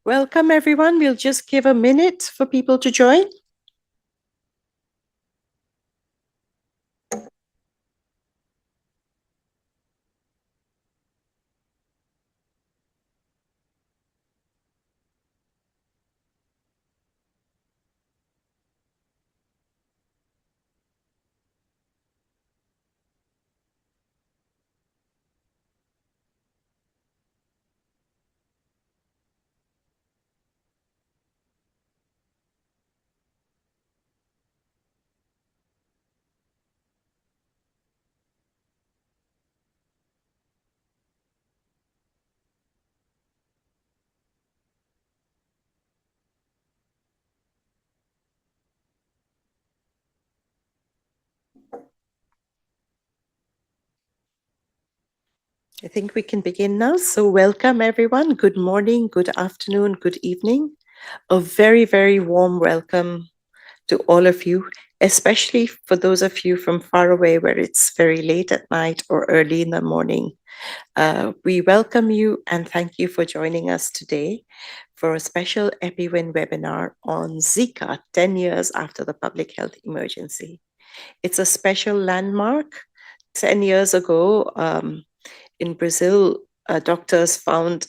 Welcome, everyone. We'll just give a minute for people to join. I think we can begin now. So welcome, everyone. Good morning, good afternoon, good evening. A very, very warm welcome to all of you, especially for those of you from far away where it's very late at night or early in the morning. We welcome you and thank you for joining us today for a special EPI-WIN webinar on Zika, 10 years after the public health emergency. It's a special landmark. 10 years ago, in Brazil, doctors found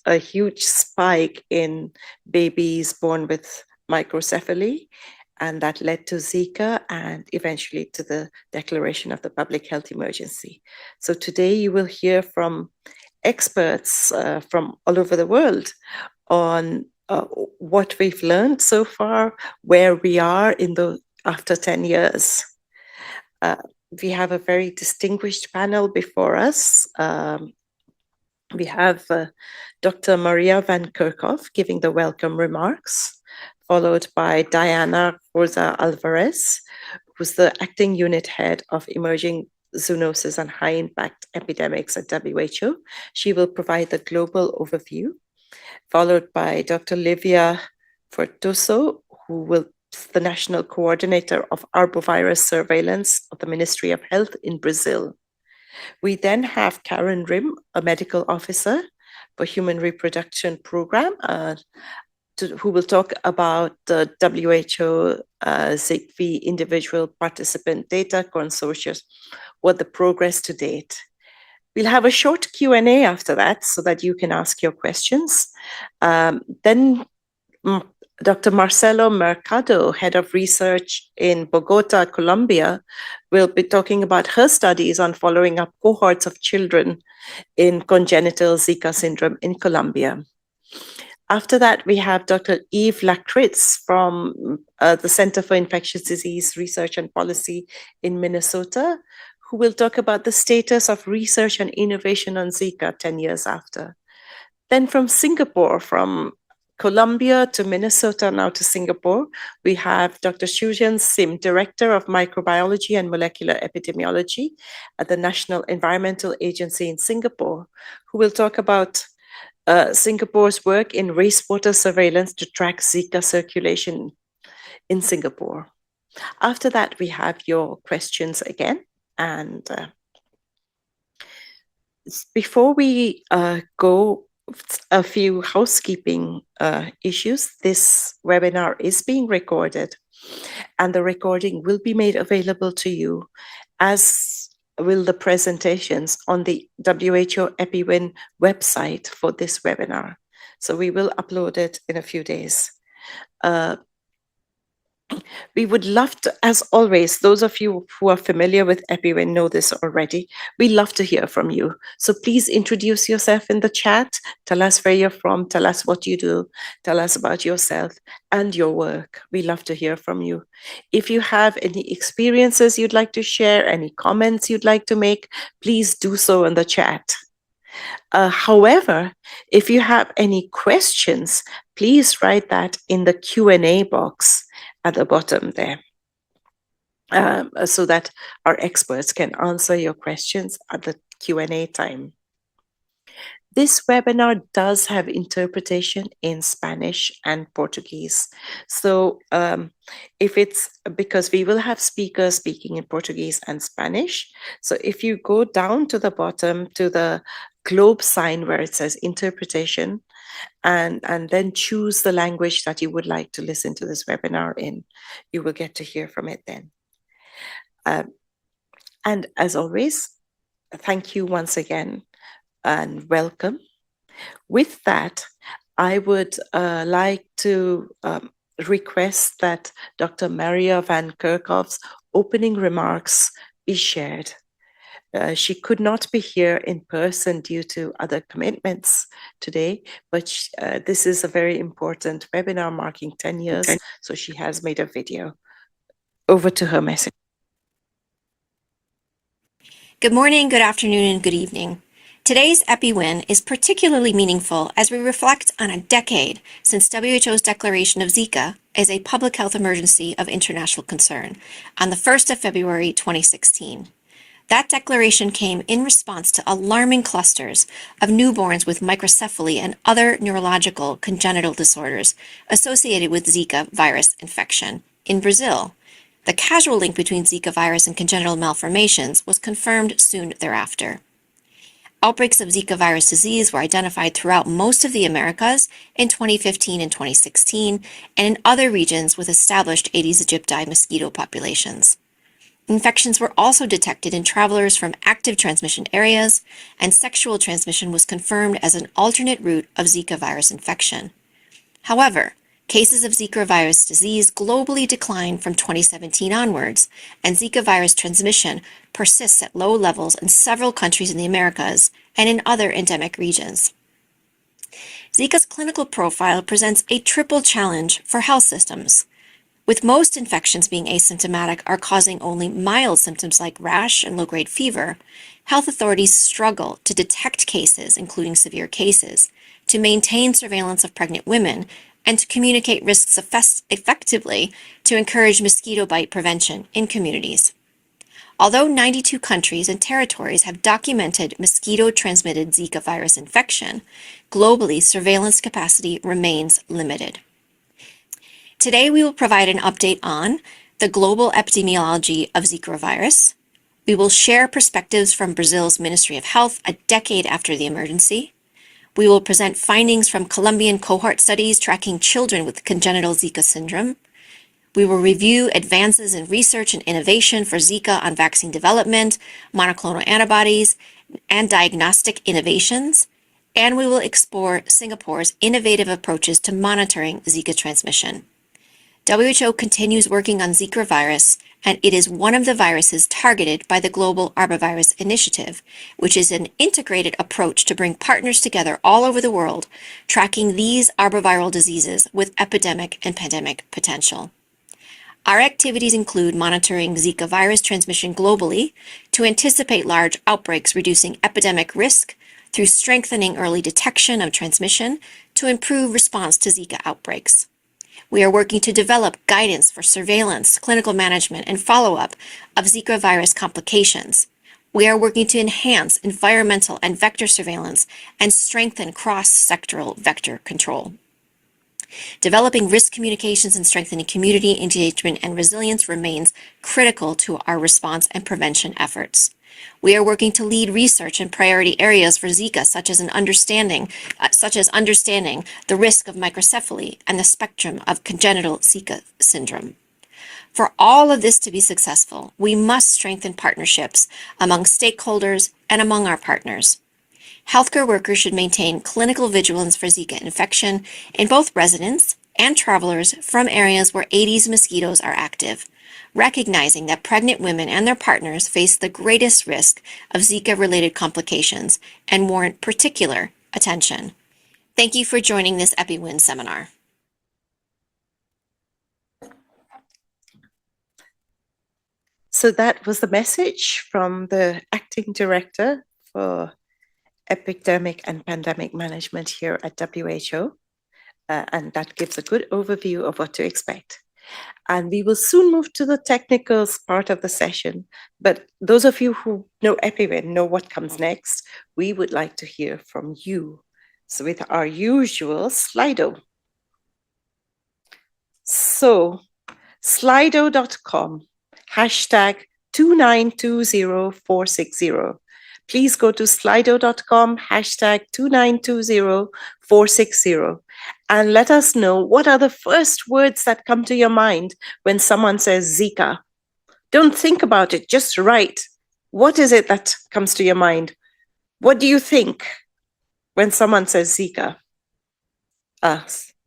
a huge spike in babies born with microcephaly, and that led to Zika and eventually to the declaration of the public health emergency. So today you will hear from experts from all over the world on what we've learned so far, where we are in the after 10 years. We have a very distinguished panel before us. We have Dr. Maria van Kerkhoff giving the welcome remarks, followed by Diana Rosa Alvarez, who's the acting unit head of emerging zoonosis and high impact epidemics at WHO. She will provide the global overview, followed by Dr. Livia Fortoso, who will the national coordinator of arbovirus surveillance of the Ministry of Health in Brazil. We then have Karen Rim, a medical officer for Human Reproduction Program, who will talk about the WHO Zika individual participant data consortium, what the progress to date. We'll have a short Q&A after that so that you can ask your questions. Then Dr. Marcelo Mercado, head of research in Bogota, Colombia, will be talking about her studies on following up cohorts of children in congenital Zika syndrome in Colombia. After that, we have Dr. Yves Lakritz from the Center for Infectious Disease Research and Policy in Minnesota, who will talk about the status of research and innovation on Zika 10 years after. Then from Singapore, from Colombia to Minnesota, now to Singapore, we have Dr. Shujian Sim, Director of Microbiology and Molecular Epidemiology at the National Environmental Agency in Singapore, who will talk about Singapore's work in wastewater surveillance to track Zika circulation in Singapore. After that, we have your questions again. And before we go, a few housekeeping issues. This webinar is being recorded, and the recording will be made available to you, as will the presentations on the WHO EPI-WIN website for this webinar. So we will upload it in a few days. We would love to, as always, those of you who are familiar with EPI-WIN know this already. We love to hear from you. So please introduce yourself in the chat. Tell us where you're from. Tell us what you do. Tell us about yourself and your work. We love to hear from you. If you have any experiences you'd like to share, any comments you'd like to make, please do so in the chat. However, if you have any questions, please write that in the Q&A box at the bottom there, so that our experts can answer your questions at the Q&A time. This webinar does have interpretation in Spanish and Portuguese. So if it's because we will have speakers speaking in Portuguese and Spanish. So if you go down to the bottom to the globe sign where it says interpretation, and then choose the language that you would like to listen to this webinar in. You will get to hear from it then. And as always, thank you once again and welcome. With that, I would like to request that Dr. Maria van Kerkhoff's opening remarks be shared. She could not be here in person due to other commitments today, but this is a very important webinar marking 10 years, so she has made a video. Over to her message. Good morning, good afternoon, and good evening. Today's EPI-WIN is particularly meaningful as we reflect on a decade since WHO's declaration of Zika as a public health emergency of international concern on the 1st of February 2016. That declaration came in response to alarming clusters of newborns with microcephaly and other neurological congenital disorders associated with Zika virus infection in Brazil. The causal link between Zika virus and congenital malformations was confirmed soon thereafter. Outbreaks of Zika virus disease were identified throughout most of the Americas in 2015 and 2016, and in other regions with established Aedes aegypti mosquito populations. Infections were also detected in travelers from active transmission areas, and sexual transmission was confirmed as an alternate route of Zika virus infection. However, cases of Zika virus disease globally declined from 2017 onwards, and Zika virus transmission persists at low levels in several countries in the Americas and in other endemic regions. Zika's clinical profile presents a triple challenge for health systems. With most infections being asymptomatic or causing only mild symptoms like rash and low-grade fever, health authorities struggle to detect cases, including severe cases, to maintain surveillance of pregnant women, and to communicate risks effectively to encourage mosquito bite prevention in communities. Although 92 countries and territories have documented mosquito-transmitted Zika virus infection, globally surveillance capacity remains limited. Today, we will provide an update on the global epidemiology of Zika virus. We will share perspectives from Brazil's Ministry of Health a decade after the emergency. We will present findings from Colombian cohort studies tracking children with congenital Zika syndrome. We will review advances in research and innovation for Zika on vaccine development, monoclonal antibodies, and diagnostic innovations. And we will explore Singapore's innovative approaches to monitoring Zika transmission. WHO continues working on Zika virus, and it is one of the viruses targeted by the Global Arbovirus Initiative, which is an integrated approach to bring partners together all over the world, tracking these arboviral diseases with epidemic and pandemic potential. Our activities include monitoring Zika virus transmission globally to anticipate large outbreaks, reducing epidemic risk through strengthening early detection of transmission to improve response to Zika outbreaks. We are working to develop guidance for surveillance, clinical management, and follow-up of Zika virus complications. We are working to enhance environmental and vector surveillance and strengthen cross-sectoral vector control. Developing risk communications and strengthening community engagement and resilience remains critical to our response and prevention efforts. We are working to lead research in priority areas for Zika, such as understanding the risk of microcephaly and the spectrum of congenital Zika syndrome. For all of this to be successful, we must strengthen partnerships among stakeholders and among our partners. Healthcare workers should maintain clinical vigilance for Zika infection in both residents and travelers from areas where Aedes mosquitoes are active, recognizing that pregnant women and their partners face the greatest risk of Zika-related complications and warrant particular attention. Thank you for joining this EPI-WIN seminar. So that was the message from the Acting Director for Epidemic and Pandemic Management here at WHO. And that gives a good overview of what to expect. And we will soon move to the technicals part of the session. But those of you who know EPI-WIN know what comes next. We would like to hear from you. So with our usual Slido. So slido.com, hashtag 2920460. please go to slido.com, hashtag 2920460, and let us know what are the first words that come to your mind when someone says Zika. Don't think about it, just write. What is it that comes to your mind? What do you think when someone says Zika?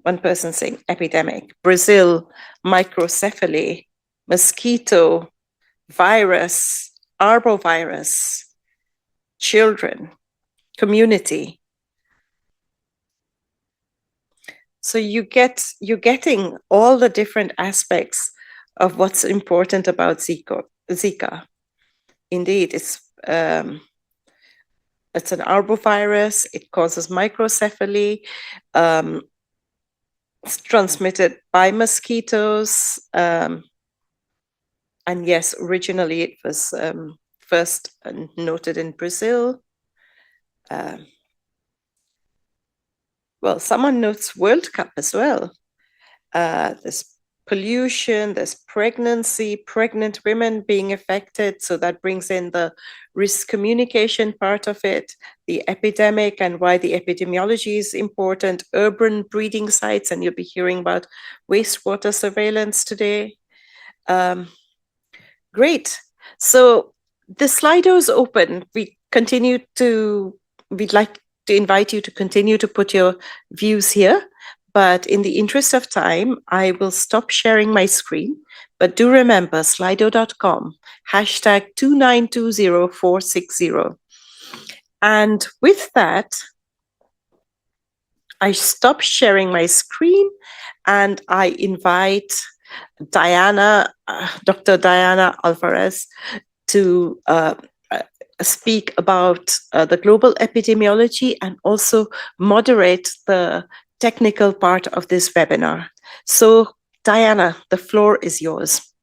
One person saying epidemic, Brazil, microcephaly, mosquito, virus, arbovirus, children, community. So you're getting all the different aspects of what's important about Zika. Indeed, it's an arbovirus. It causes microcephaly. It's transmitted by mosquitoes. And yes, originally it was first noted in Brazil. Well, someone notes World Cup as well. There's pollution, there's pregnancy, pregnant women being affected. So that brings in the risk communication part of it, the epidemic and why the epidemiology is important, urban breeding sites, and you'll be hearing about wastewater surveillance today. Great. So the Slido is open. We'd like to invite you to continue to put your views here. But in the interest of time, I will stop sharing my screen. But do remember, slido.com, hashtag 2920460. And with that, I stop sharing my screen and I invite Diana, Dr. Diana Alvarez, to speak about the global epidemiology and also moderate the technical part of this webinar. So, Diana, the floor is yours.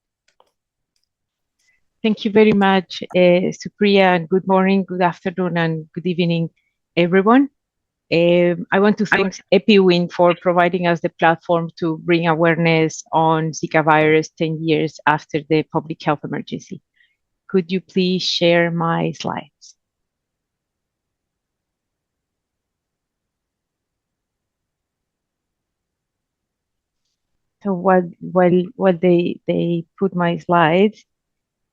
Thank you very much, Supriya, and good morning, good afternoon, and good evening, everyone. I want to thank EPI-WIN for providing us the platform to bring awareness on Zika virus 10 years after the public health emergency. Could you please share my slides? So while they put my slides,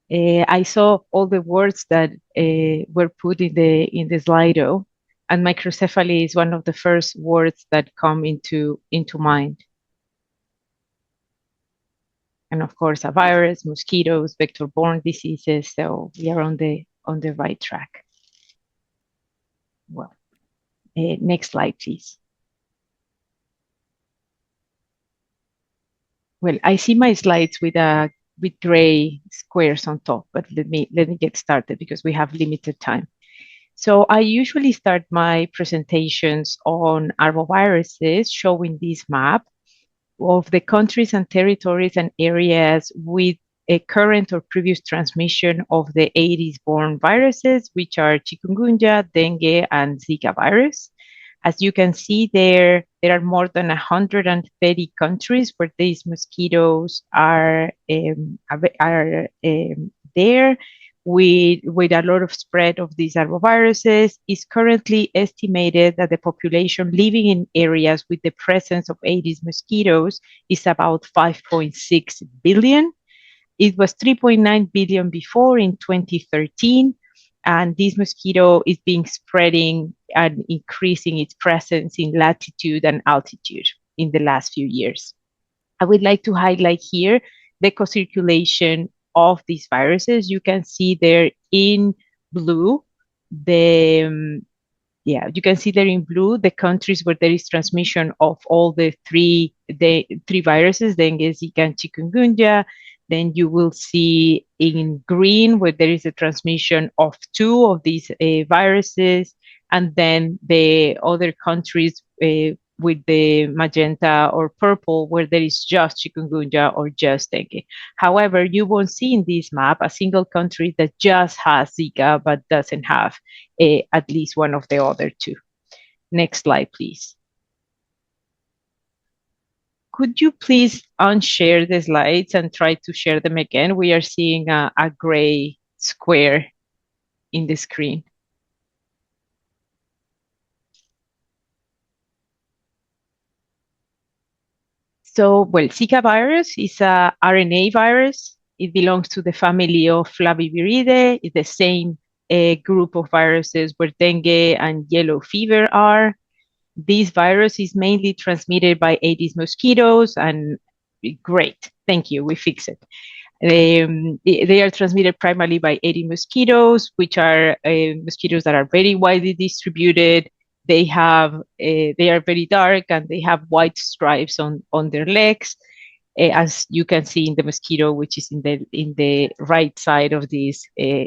I saw all the words that were put in the Slido, and microcephaly is one of the first words that come into mind. And of course, a virus, mosquitoes, vector-borne diseases. So we are on the right track. Well, next slide, please. Well, I see my slides with gray squares on top, but let me get started because we have limited time. So I usually start my presentations on arboviruses, showing this map of the countries and territories and areas with a current or previous transmission of the Aedes-borne viruses, which are chikungunya, dengue, and Zika virus. As you can see there are more than 130 countries where these mosquitoes are there, with a lot of spread of these arboviruses. It's currently estimated that the population living in areas with the presence of Aedes mosquitoes is about 5.6 billion. It was 3.9 billion before in 2013. And this mosquito is spreading and increasing its presence in latitude and altitude in the last few years. I would like to highlight here the co-circulation of these viruses. You can see there in blue you can see there in blue the countries where there is transmission of all the three viruses, dengue, Zika, and chikungunya. Then you will see in green where there is a transmission of two of these viruses, and then the other countries with the magenta or purple where there is just chikungunya or just dengue. However, you won't see in this map a single country that just has Zika but doesn't have at least one of the other two. Next slide, please. Could you please unshare the slides and try to share them again? We are seeing a gray square in the screen. So, well, Zika virus is a RNA virus. It belongs to the family of Flaviviridae. It's the same group of viruses where dengue and yellow fever are. This virus is mainly transmitted by Aedes mosquitoes, and great, thank you, we fix it. They are transmitted primarily by Aedes mosquitoes, which are mosquitoes that are very widely distributed. They are very dark and they have white stripes on their legs, as you can see in the mosquito, which is in the right side of this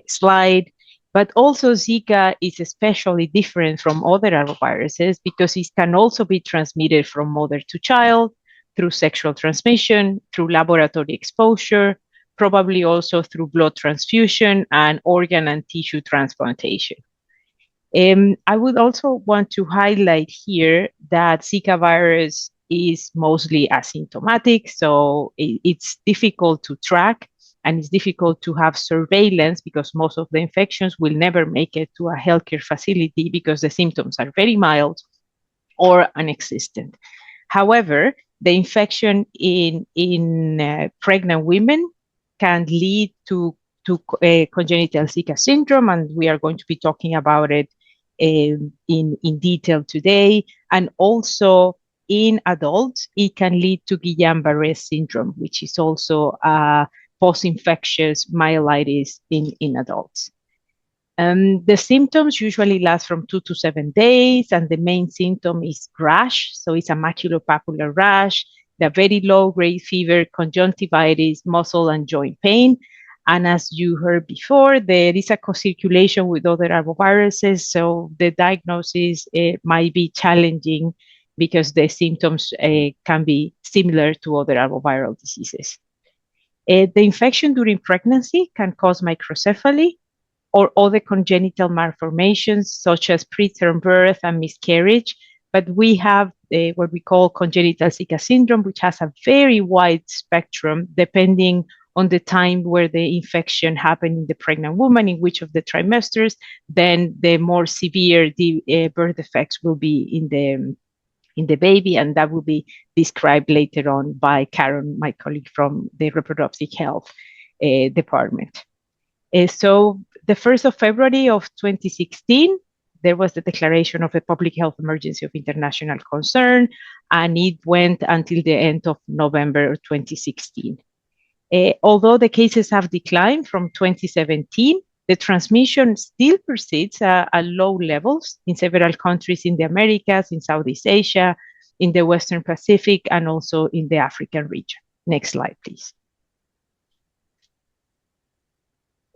slide. But also Zika is especially different from other arboviruses because it can also be transmitted from mother to child through sexual transmission, through laboratory exposure, probably also through blood transfusion and organ and tissue transplantation. I would also want to highlight here that Zika virus is mostly asymptomatic, so it's difficult to track and it's difficult to have surveillance because most of the infections will never make it to a healthcare facility because the symptoms are very mild or non-existent. However, the infection in pregnant women can lead to congenital Zika syndrome, and we are going to be talking about it in detail today. And also in adults, it can lead to Guillain-Barré syndrome, which is also a post-infectious myelitis in adults. The symptoms usually last from 2 to 7 days, and the main symptom is rash. So it's a maculopapular rash, the very low-grade fever, conjunctivitis, muscle and joint pain. And as you heard before, there is a co-circulation with other arboviruses, so the diagnosis might be challenging because the symptoms can be similar to other arboviral diseases. The infection during pregnancy can cause microcephaly or other congenital malformations such as preterm birth and miscarriage. But we have what we call congenital Zika syndrome, which has a very wide spectrum depending on the time where the infection happened in the pregnant woman, in which of the trimesters, then the more severe the birth defects will be in the baby, and that will be described later on by Karen, my colleague from the reproductive health department. So the 1st of February of 2016, there was the declaration of a public health emergency of international concern, and it went until the end of November 2016. Although the cases have declined from 2017, the transmission still persists at low levels in several countries in the Americas, in Southeast Asia, in the Western Pacific, and also in the African region. Next slide, please.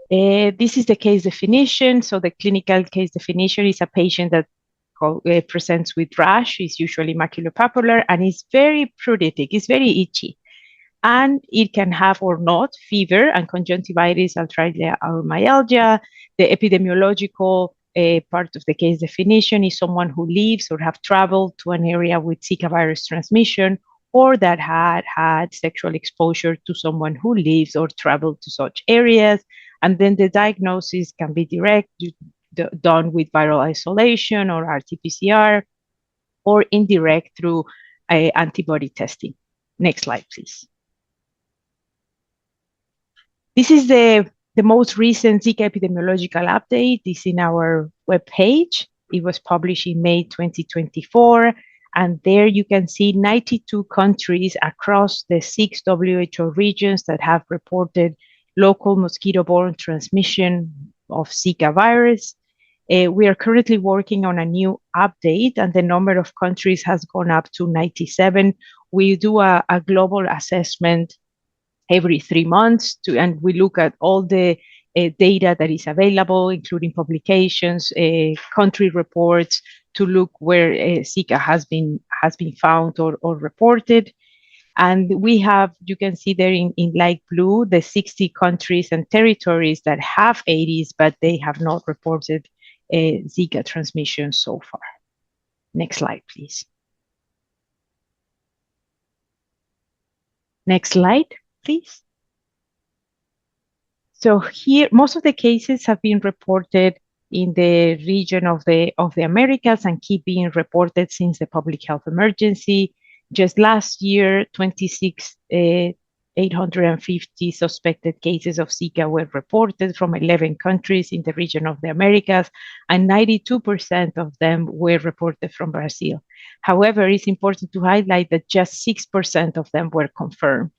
This is the case definition. So the clinical case definition is a patient that presents with rash, is usually maculopapular, and is very pruritic, it's very itchy. And it can have or not fever and conjunctivitis, arthritis, or myalgia. The epidemiological part of the case definition is someone who lives or have traveled to an area with Zika virus transmission, or that had sexual exposure to someone who lives or traveled to such areas. And then the diagnosis can be direct, done with viral isolation or RT-PCR, or indirect through antibody testing. Next slide, please. This is the most recent Zika epidemiological update. It's in our webpage. It was published in May 2024. And there you can see 92 countries across the 6 WHO regions that have reported local mosquito-borne transmission of Zika virus. We are currently working on a new update, and the number of countries has gone up to 97. We do a global assessment every 3 months, and we look at all the data that is available, including publications, country reports, to look where Zika has been found or reported. And we have, you can see there in light blue, the 60 countries and territories that have Aedes, but they have not reported Zika transmission so far. Next slide, please. Next slide, please. So here, most of the cases have been reported in the region of the Americas and keep being reported since the public health emergency. Just last year, 850 suspected cases of Zika were reported from 11 countries in the region of the Americas, and 92% of them were reported from Brazil. However, it's important to highlight that just 6% of them were confirmed.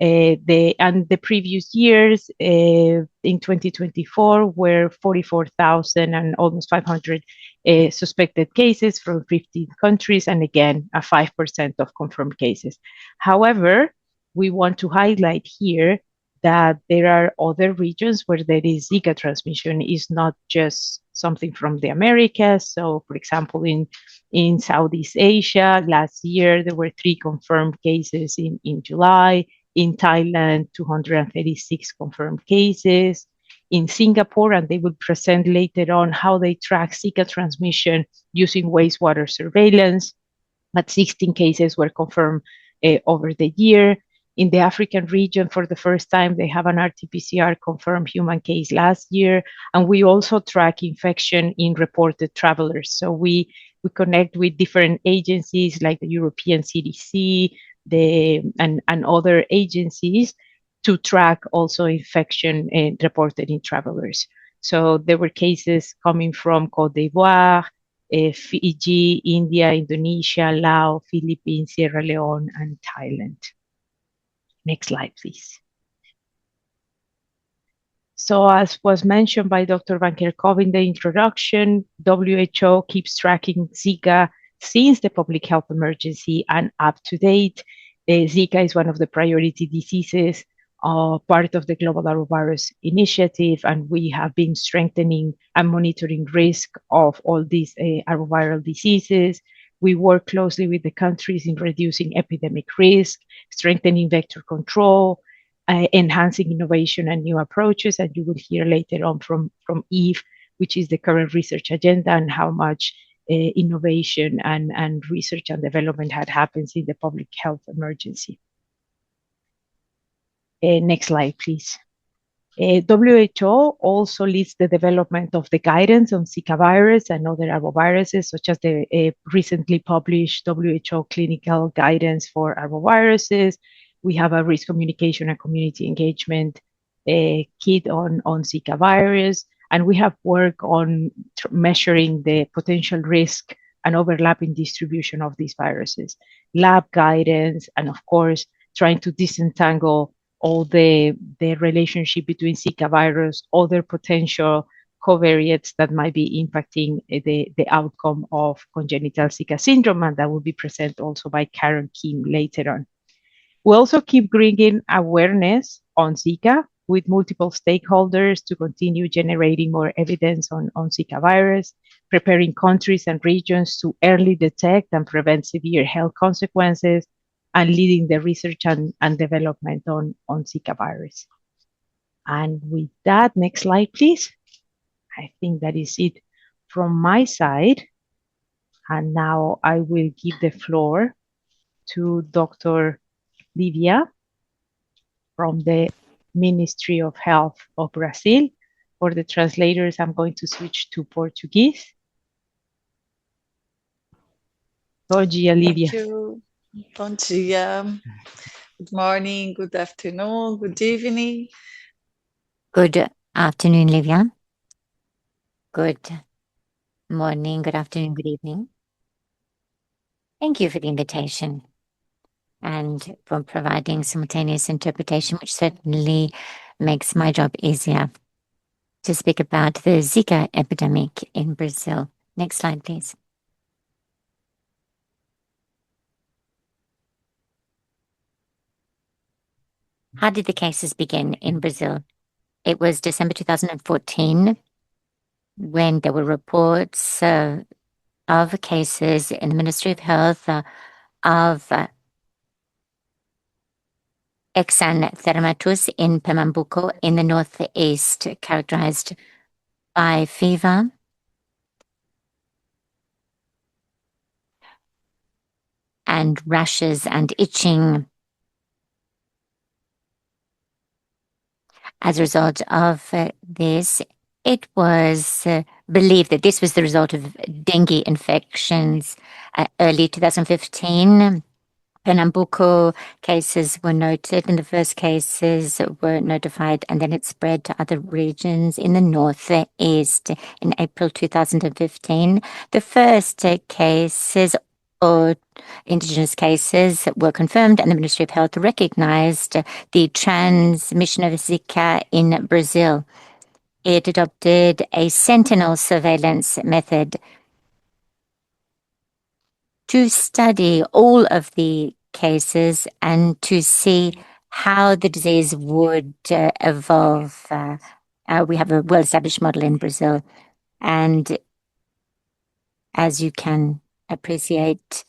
The previous years in 2024 were 44,000 and almost 500 suspected cases from 15 countries, and again, a 5% of confirmed cases. However, we want to highlight here that there are other regions where there is Zika transmission. Is not just something from the Americas. So, for example, in Southeast Asia, last year there were 3 confirmed cases in July. In Thailand, 236 confirmed cases. In Singapore, and they will present later on how they track Zika transmission using wastewater surveillance, but 16 cases were confirmed over the year. In the African region, for the first time, they have an RT-PCR confirmed human case last year, and we also track infection in reported travelers. So we connect with different agencies like the European CDC, and other agencies to track also infection reported in travelers. So there were cases coming from Cote d'Ivoire, Fiji, India, Indonesia, Laos, Philippines, Sierra Leone, and Thailand. Next slide, please. So as was mentioned by Dr. Van Kerkhove in the introduction, WHO keeps tracking Zika since the public health emergency and up to date. Zika is one of the priority diseases, part of the Global Arbovirus Initiative, and we have been strengthening and monitoring risk of all these arboviral diseases. We work closely with the countries in reducing epidemic risk, strengthening vector control, enhancing innovation and new approaches. And you will hear later on from Eve, which is the current research agenda and how much innovation and research and development had happened in the public health emergency. Next slide, please. WHO also leads the development of the guidance on Zika virus and other arboviruses, such as the recently published WHO clinical guidance for arboviruses. We have a risk communication and community engagement kit on Zika virus, and we have worked on measuring the potential risk and overlapping distribution of these viruses, lab guidance, and of course, trying to disentangle all the relationship between Zika virus, other potential covariates that might be impacting the outcome of congenital Zika syndrome, and that will be presented also by Karen Kim later on. We also keep bringing awareness on Zika with multiple stakeholders to continue generating more evidence on Zika virus, preparing countries and regions to early detect and prevent severe health consequences, and leading the research and development on Zika virus. And with that, next slide, please. I think that is it from my side. And now I will give the floor to Dr. Livia from the Ministry of Health of Brazil. For the translators, I'm going to switch to Portuguese. Bom dia, Livia. Thank you. Bom dia. Good morning, good afternoon, good evening. Good afternoon, Livia. Good morning, good afternoon, good evening. Thank you for the invitation and for providing simultaneous interpretation, which certainly makes my job easier to speak about the Zika epidemic in Brazil. Next slide, please. How did the cases begin in Brazil? It was December 2014 when there were reports of cases in the Ministry of Health of exantheratus in Pernambuco in the northeast, characterized by fever, and rashes and itching. As a result of this, it was believed that this was the result of dengue infections. Early 2015, Pernambuco cases were noted, and the first cases were notified, and then it spread to other regions in the northeast in April 2015. The first cases or indigenous cases were confirmed, and the Ministry of Health recognized the transmission of Zika in Brazil. It adopted a sentinel surveillance method to study all of the cases and to see how the disease would evolve. We have a well-established model in Brazil, and as you can appreciate,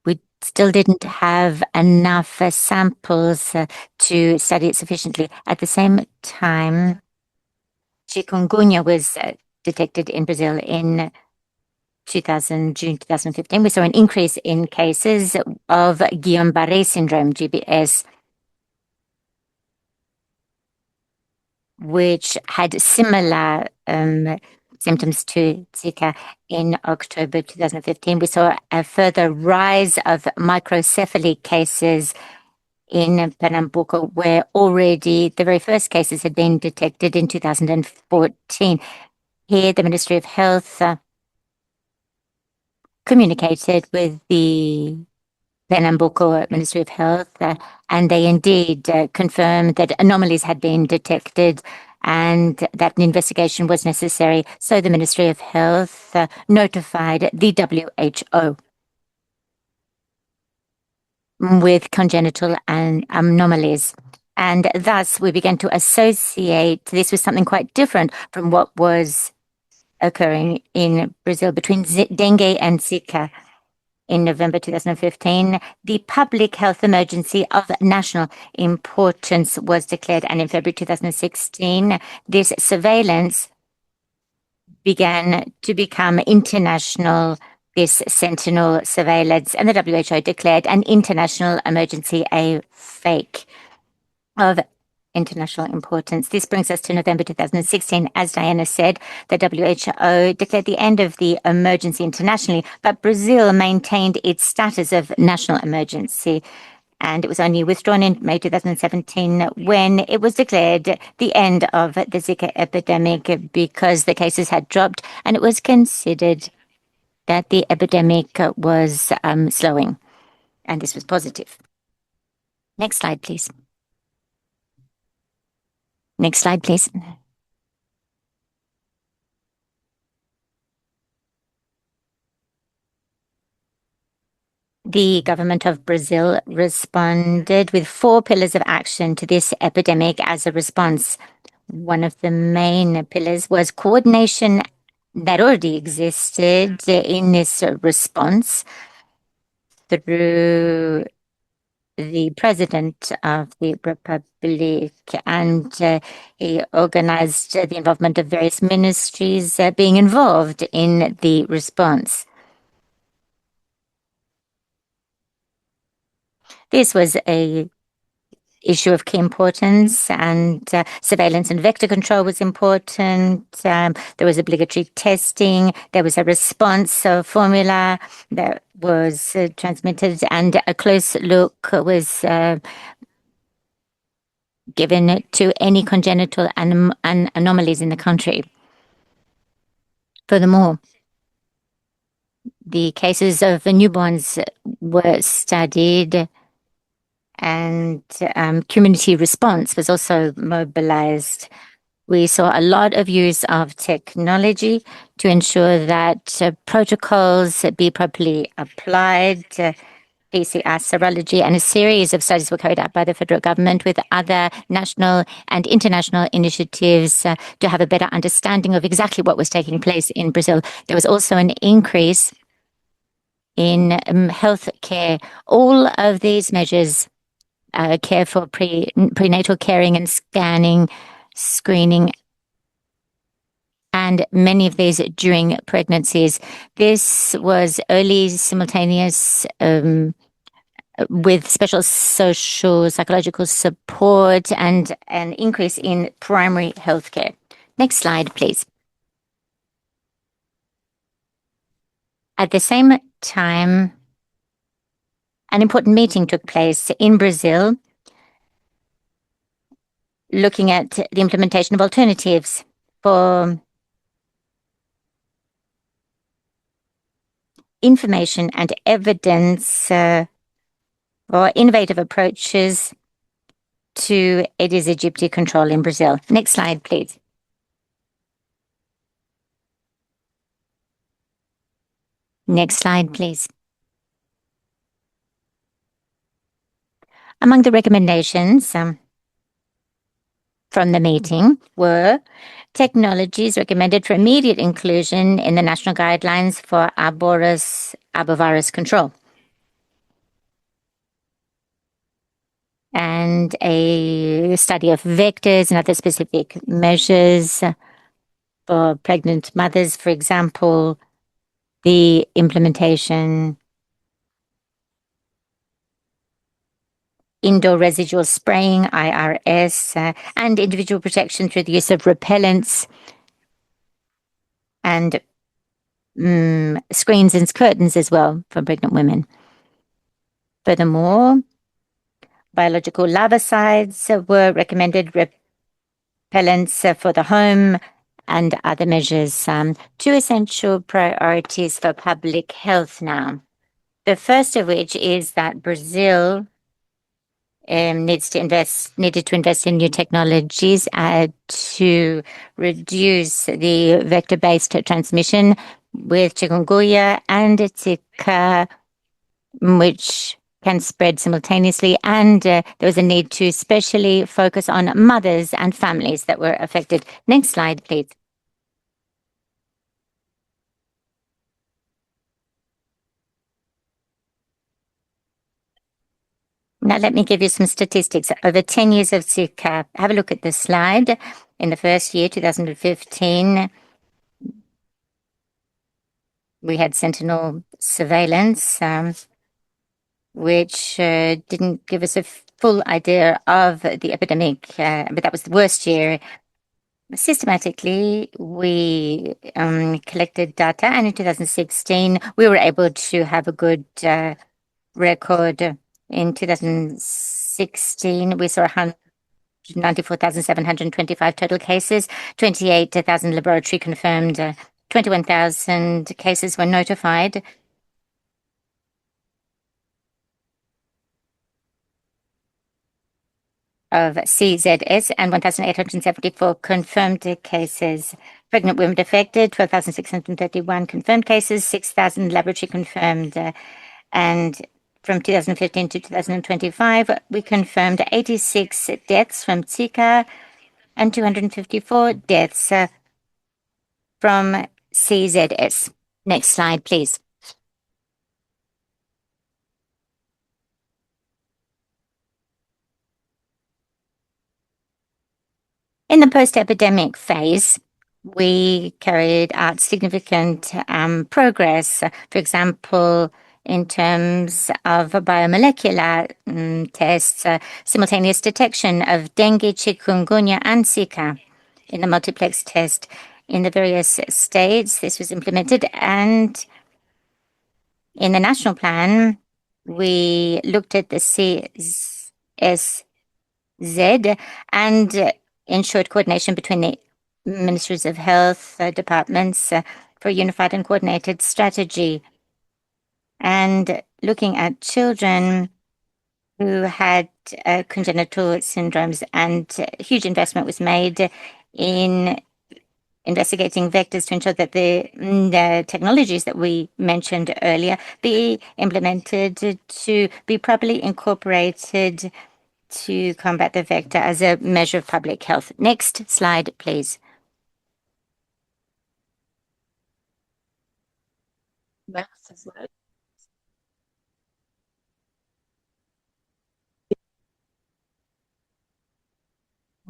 we still didn't have enough samples to study it sufficiently. At the same time, chikungunya was detected in Brazil in June 2015, we saw an increase in cases of Guillain-Barré syndrome, GBS, which had similar symptoms to Zika. In October 2015, we saw a further rise of microcephaly cases in Pernambuco, where already the very first cases had been detected in 2014. Here, the Ministry of Health communicated with the Pernambuco Ministry of Health, and they indeed confirmed that anomalies had been detected and that an investigation was necessary. So the Ministry of Health notified the WHO with congenital and anomalies. And thus we began to associate this with something quite different from what was occurring in Brazil between dengue and Zika. In November 2015, the public health emergency of national importance was declared, and in February 2016, this surveillance began to become international, this sentinel surveillance, and the WHO declared an international emergency a fake of international importance. This brings us to November 2016. As Diana said, the WHO declared the end of the emergency internationally, but Brazil maintained its status of national emergency. And it was only withdrawn in May 2017 when it was declared the end of the Zika epidemic because the cases had dropped and it was considered that the epidemic was slowing. And this was positive. Next slide, please. Next slide, please. The government of Brazil responded with 4 pillars of action to this epidemic as a response. One of the main pillars was coordination that already existed in this response through the president of the Republic, and he organized the involvement of various ministries being involved in the response. This was a issue of key importance, and surveillance and vector control was important. There was obligatory testing. There was a response formula that was transmitted, and a close look was given to any congenital anomalies in the country. Furthermore, the cases of newborns were studied, and community response was also mobilized. We saw a lot of use of technology to ensure that protocols be properly applied. PCR serology and a series of studies were carried out by the federal government with other national and international initiatives to have a better understanding of exactly what was taking place in Brazil. There was also an increase in health care. All of these measures, care for prenatal caring and scanning, screening, and many of these during pregnancies. This was early simultaneous with special social psychological support and an increase in primary health care. Next slide, please. At the same time, an important meeting took place in Brazil looking at the implementation of alternatives for information and evidence or innovative approaches to Aedes aegypti control in Brazil. Next slide, please. Next slide, please. Among the recommendations from the meeting were technologies recommended for immediate inclusion in the national guidelines for arbovirus control, and a study of vectors and other specific measures for pregnant mothers, for example, the implementation indoor residual spraying, IRS, and individual protection through the use of repellents and screens and curtains as well for pregnant women. Furthermore, biological larvicides were recommended, repellents for the home, and other measures. Two essential priorities for public health now. The first of which is that Brazil needed to invest in new technologies to reduce the vector-based transmission with chikungunya and Zika, which can spread simultaneously, and there was a need to especially focus on mothers and families that were affected. Next slide, please. Now, let me give you some statistics. Over 10 years of Zika, have a look at this slide. In the first year, 2015, we had sentinel surveillance, which didn't give us a full idea of the epidemic, but that was the worst year. Systematically, we collected data, and in 2016, we were able to have a good record. In 2016, we saw 194,725 total cases, 28,000 laboratory confirmed, 21,000 cases were notified. Of CZS and 1,874 confirmed cases. Pregnant women affected, 12,631 confirmed cases, 6,000 laboratory confirmed, and from 2015 to 2025, we confirmed 86 deaths from Zika and 254 deaths from CZS. Next slide, please. In the post-epidemic phase, we carried out significant progress, for example, in terms of biomolecular tests, simultaneous detection of dengue, chikungunya, and Zika in the multiplex test in the various states. This was implemented, and in the national plan, we looked at the CSZ and ensured coordination between the ministries of health departments for a unified and coordinated strategy. And looking at children who had congenital syndromes, and huge investment was made in investigating vectors to ensure that the technologies that we mentioned earlier be implemented to be properly incorporated to combat the vector as a measure of public health. Next slide, please. Next slide.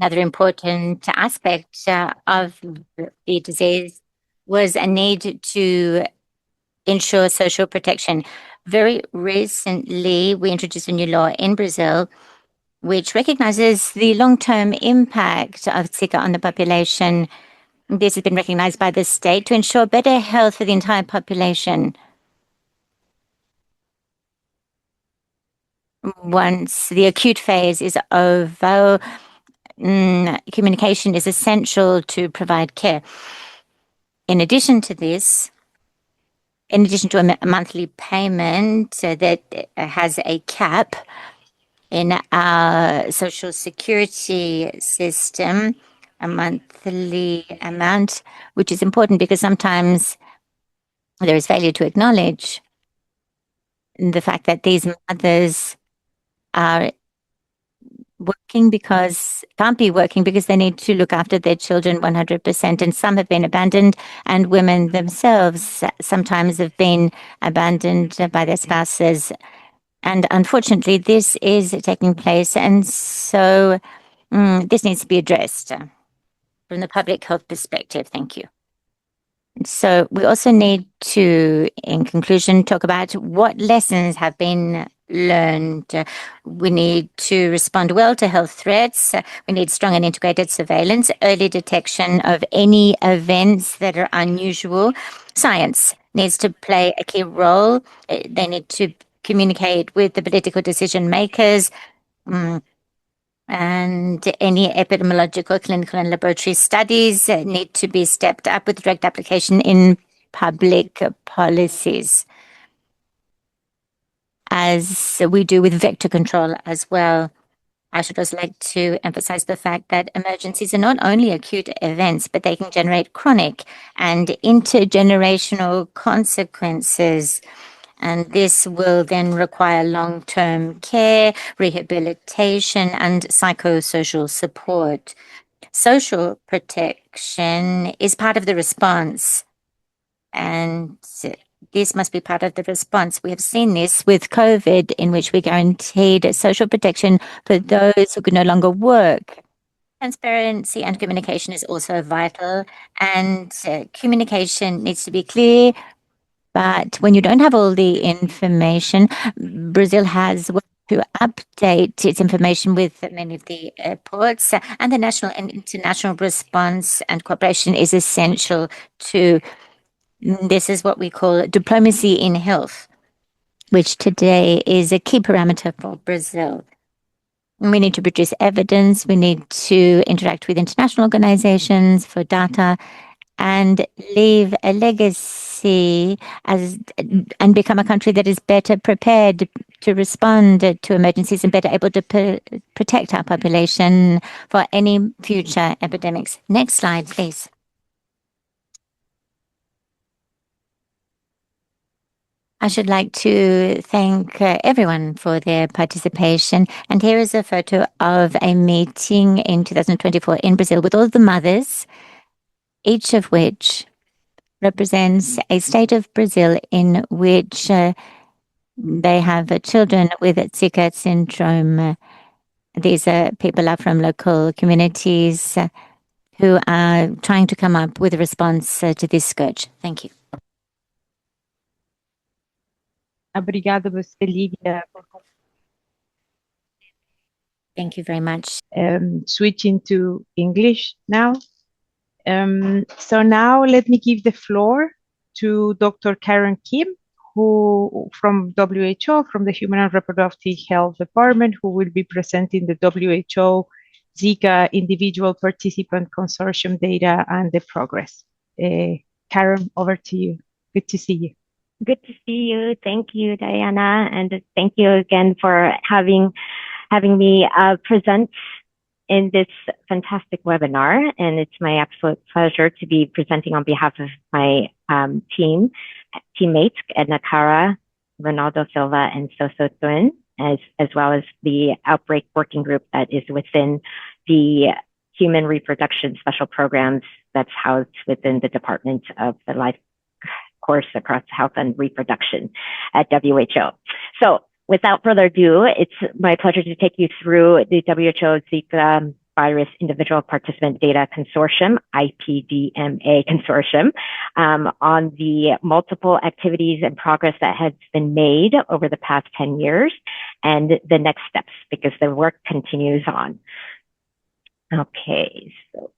Another important aspect of the disease was a need to ensure social protection. Very recently, we introduced a new law in Brazil which recognizes the long-term impact of Zika on the population. This has been recognized by the state to ensure better health for the entire population. once the acute phase is over, communication is essential to provide care. In addition to this, in addition to a monthly payment that has a cap in our social security system, a monthly amount, which is important because sometimes there is failure to acknowledge the fact that these mothers are can't be working because they need to look after their children 100%, and some have been abandoned, and women themselves sometimes have been abandoned by their spouses. And unfortunately, this is taking place, and so this needs to be addressed from the public health perspective. Thank you. So we also need to, in conclusion, talk about what lessons have been learned. We need to respond well to health threats. We need strong and integrated surveillance, early detection of any events that are unusual. Science needs to play a key role. They need to communicate with the political decision makers. And any epidemiological, clinical, and laboratory studies need to be stepped up with direct application in public policies, as we do with vector control as well. I should also like to emphasize the fact that emergencies are not only acute events, but they can generate chronic and intergenerational consequences. And this will then require long-term care, rehabilitation, and psychosocial support. Social protection is part of the response, and this must be part of the response. We have seen this with COVID, in which we guaranteed social protection for those who could no longer work. Transparency and communication is also vital, and communication needs to be clear. But when you don't have all the information, Brazil has worked to update its information with many of the airports, and the national and international response and cooperation is essential to. This is what we call diplomacy in health, which today is a key parameter for Brazil. We need to produce evidence. We need to interact with international organizations for data and leave a legacy and become a country that is better prepared to respond to emergencies and better able to protect our population for any future epidemics. Next slide, please. I should like to thank everyone for their participation. And here is a photo of a meeting in 2024 in Brazil with all the mothers, each of which represents a state of Brazil in which they have children with Zika syndrome. These people are from local communities who are trying to come up with a response to this scourge. Thank you. Obrigada você, Lívia. Thank you very much. Switching to English now. So now let me give the floor to Dr. Karen Kim, who from WHO, from the Human and Reproductive Health Department, who will be presenting the WHO Zika Individual Participant Consortium data and the progress. Karen, over to you. Good to see you. Good to see you. Thank you, Diana, and thank you again for having me present in this fantastic webinar. And it's my absolute pleasure to be presenting on behalf of my teammates, Edna Cara, Ronaldo Silva, and Soso Twin, as well as the outbreak working group that is within the Human Reproduction Special Programs that's housed within the Department of the Life Course across Health and Reproduction at WHO. So without further ado, it's my pleasure to take you through the WHO Zika Virus Individual Participant Data Consortium, IPDMA Consortium, on the multiple activities and progress that has been made over the past 10 years and the next steps, because the work continues on. Okay, so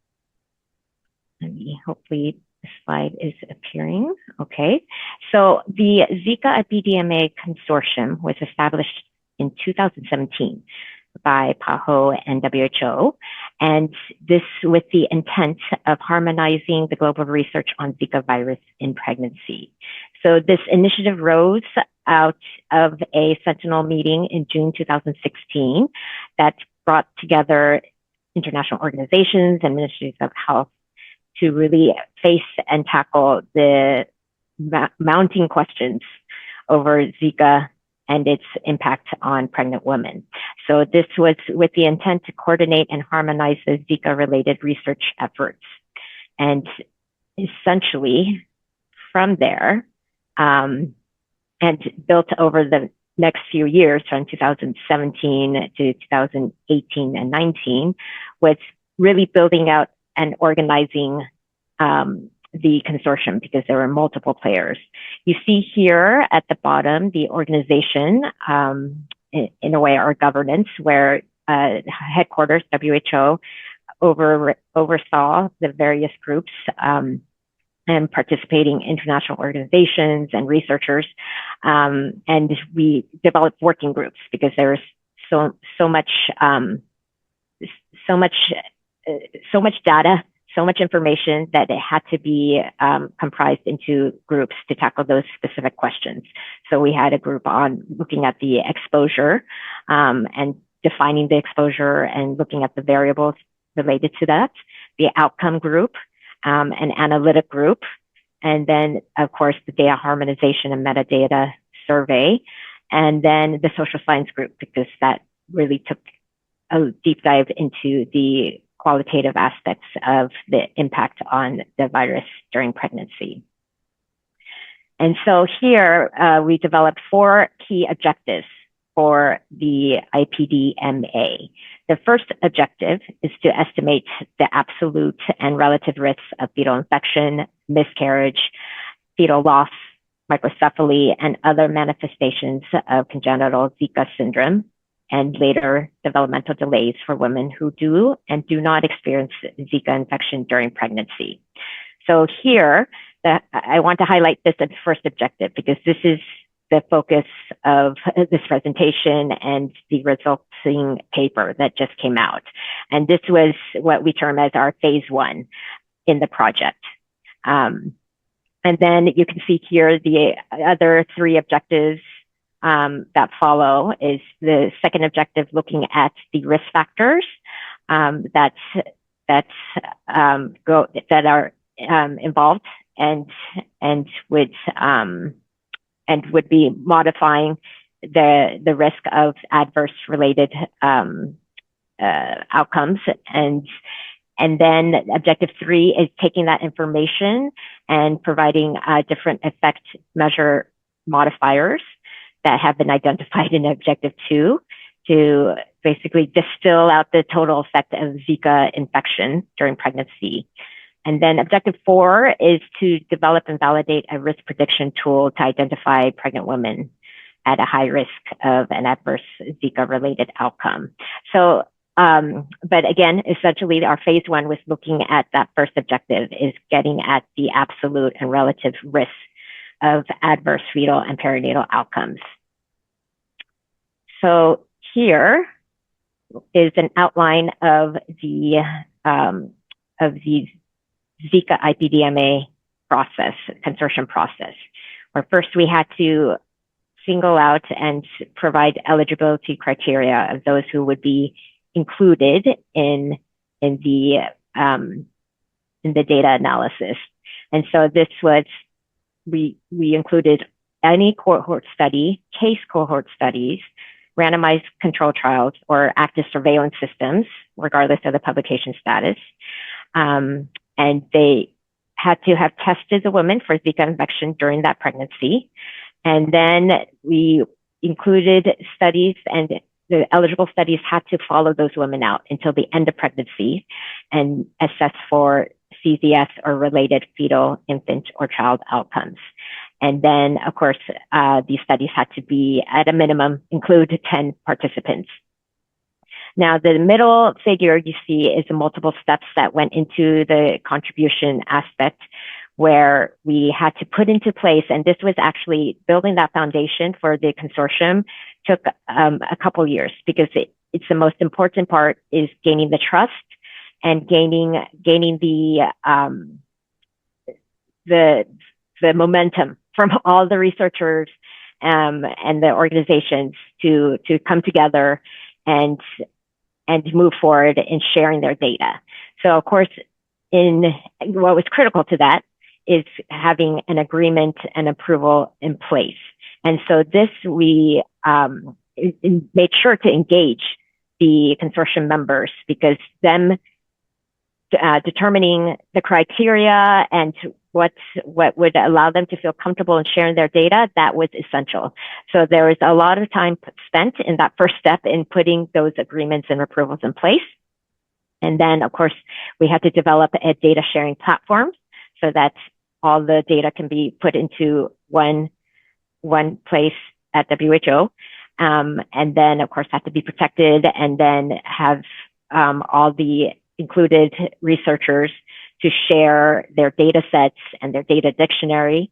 let me hopefully the slide is appearing. Okay, so the Zika IPDMA Consortium was established in 2017 by PAHO and WHO, and this with the intent of harmonizing the global research on Zika virus in pregnancy. So this initiative rose out of a Sentinel meeting in June 2016 that brought together international organizations and ministries of health to really face and tackle the mounting questions over Zika and its impact on pregnant women. So this was with the intent to coordinate and harmonize the Zika-related research efforts. And essentially, from there, and built over the next few years, from 2017 to 2018 and 19, was really building out and organizing the consortium, because there were multiple players. You see here at the bottom, the organization, in a way, our governance, where headquarters, WHO, oversaw the various groups and participating international organizations and researchers. And we developed working groups because there was so much data, so much information that it had to be comprised into groups to tackle those specific questions. So we had a group on looking at the exposure and defining the exposure and looking at the variables related to that, the outcome group, an analytic group, and then, of course, the data harmonization and metadata survey, and then the social science group, because that really took a deep dive into the qualitative aspects of the impact on the virus during pregnancy. And so here we developed 4 key objectives for the IPDMA. The first objective is to estimate the absolute and relative risks of fetal infection, miscarriage, fetal loss, microcephaly, and other manifestations of congenital Zika syndrome, and later developmental delays for women who do and do not experience Zika infection during pregnancy. So here, I want to highlight this as the first objective, because this is the focus of this presentation and the resulting paper that just came out. And this was what we term as our phase 1 in the project. And then you can see here the other 3 objectives that follow is the second objective, looking at the risk factors that are involved and would be modifying the risk of adverse related outcomes. And then objective 3 is taking that information and providing different effect measure modifiers that have been identified in objective 2 to basically distill out the total effect of Zika infection during pregnancy. And then objective 4 is to develop and validate a risk prediction tool to identify pregnant women at a high risk of an adverse Zika related outcome. So, but again, essentially our phase 1 was looking at that first objective, is getting at the absolute and relative risk of adverse fetal and perinatal outcomes. So here is an outline of the Zika IPDMA process, consortium process, where first we had to single out and provide eligibility criteria of those who would be included in the data analysis. And so this was, we included any cohort study, case cohort studies, randomized control trials, or active surveillance systems, regardless of the publication status. And they had to have tested the woman for Zika infection during that pregnancy. And then we included studies, and the eligible studies had to follow those women out until the end of pregnancy and assess for CZS or related fetal, infant, or child outcomes. And then, of course, these studies had to be, at a minimum, include 10 participants. Now, the middle figure you see is the multiple steps that went into the contribution aspect, where we had to put into place, and this was actually building that foundation for the consortium took a couple years, because it's the most important part is gaining the trust and gaining the momentum from all the researchers and the organizations to come together and move forward in sharing their data. So of course, what was critical to that is having an agreement and approval in place. And so this, we made sure to engage the consortium members, because them determining the criteria and what would allow them to feel comfortable in sharing their data, that was essential. So there was a lot of time spent in that first step in putting those agreements and approvals in place. And then, of course, we had to develop a data sharing platform so that all the data can be put into one place at WHO. And then, of course, have to be protected, and then have all the included researchers to share their data sets and their data dictionary.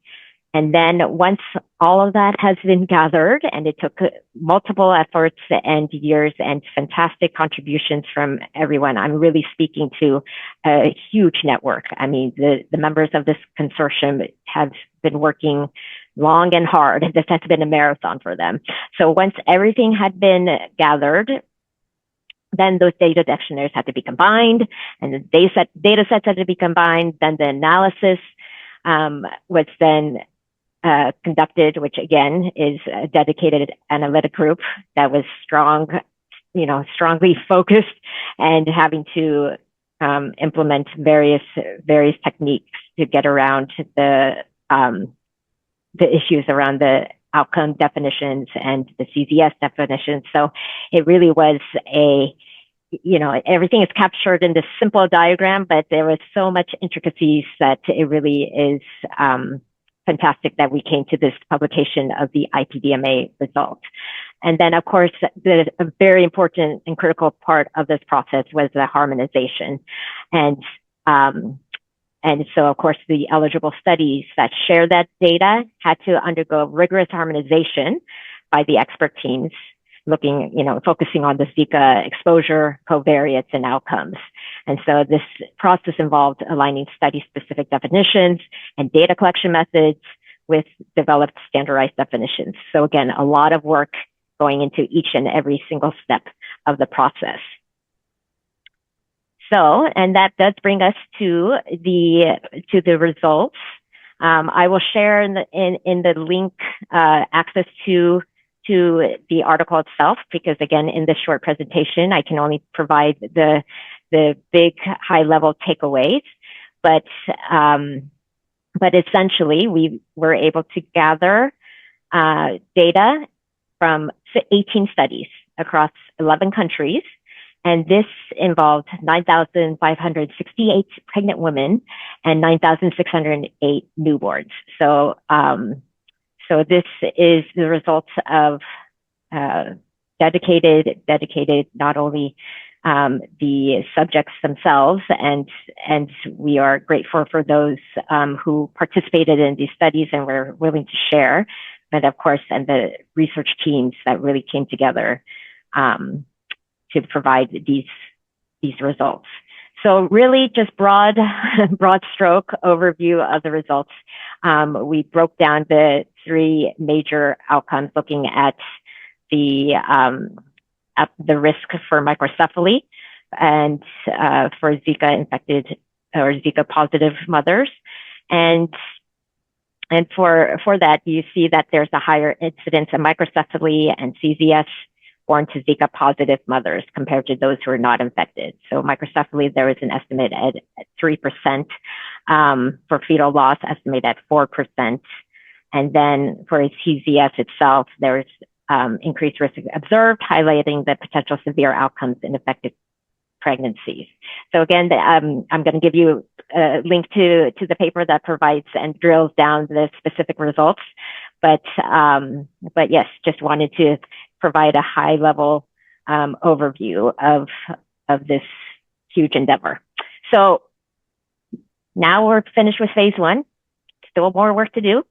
And then once all of that has been gathered, and it took multiple efforts and years and fantastic contributions from everyone, I'm really speaking to a huge network. I mean, the members of this consortium have been working long and hard. This has been a marathon for them. So once everything had been gathered, then those data dictionaries had to be combined, and the data sets had to be combined. Then the analysis was then conducted, which again is a dedicated analytic group that was strongly focused, and having to implement various techniques to get around the issues around the outcome definitions and the CZS definitions. So it really was everything is captured in this simple diagram, but there was so much intricacies that it really is fantastic that we came to this publication of the IPDMA result. And then, of course, a very important and critical part of this process was the harmonization. And so, of course, the eligible studies that share that data had to undergo rigorous harmonization by the expert teams, focusing on the Zika exposure, covariates, and outcomes. And so this process involved aligning study-specific definitions and data collection methods with developed standardized definitions. So again, a lot of work going into each and every single step of the process. So, and that does bring us to the results. I will share in the link access to the article itself, because again, in this short presentation, I can only provide the big high level takeaways. But essentially, we were able to gather data from 18 studies across 11 countries. And this involved 9,568 pregnant women and 9,608 newborns. So this is the results of dedicated not only the subjects themselves, and we are grateful for those who participated in these studies and were willing to share, but of course, and the research teams that really came together to provide these results. So really just broad stroke overview of the results. We broke down the three major outcomes, looking at the risk for microcephaly and for Zika infected or Zika positive mothers. And for that, you see that there's a higher incidence of microcephaly and CZS born to Zika positive mothers compared to those who are not infected. So microcephaly, there is an estimate at 3%. For fetal loss, estimated at 4%. And then for CZS itself, there's increased risk observed, highlighting the potential severe outcomes in affected pregnancies. So again, I'm going to give you a link to the paper that provides and drills down the specific results. But yes, just wanted to provide a high level overview of this huge endeavor. So now we're finished with phase one. Still more work to do,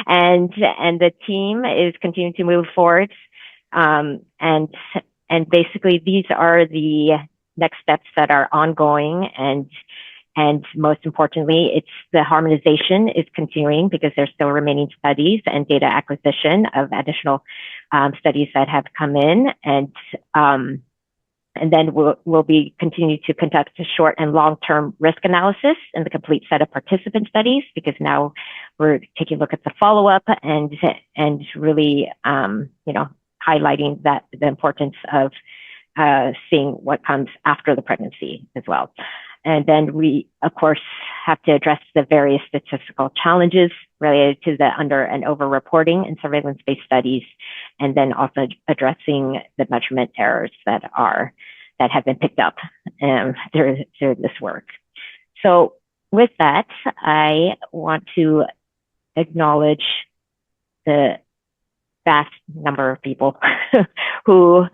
and the team is continuing to move forward And basically, these are the next steps that are ongoing, and most importantly, it's the harmonization is continuing because there's still remaining studies and data acquisition of additional studies that have come in, and then we'll be continuing to conduct a short and long-term risk analysis in the complete set of participant studies, because now we're taking a look at the follow-up and really, highlighting that the importance of seeing what comes after the pregnancy as well. And then we, of course, have to address the various statistical challenges related to the under and over reporting in surveillance-based studies, and then also addressing the measurement errors that have been picked up through this work. So with that, I want to acknowledge the vast number of people who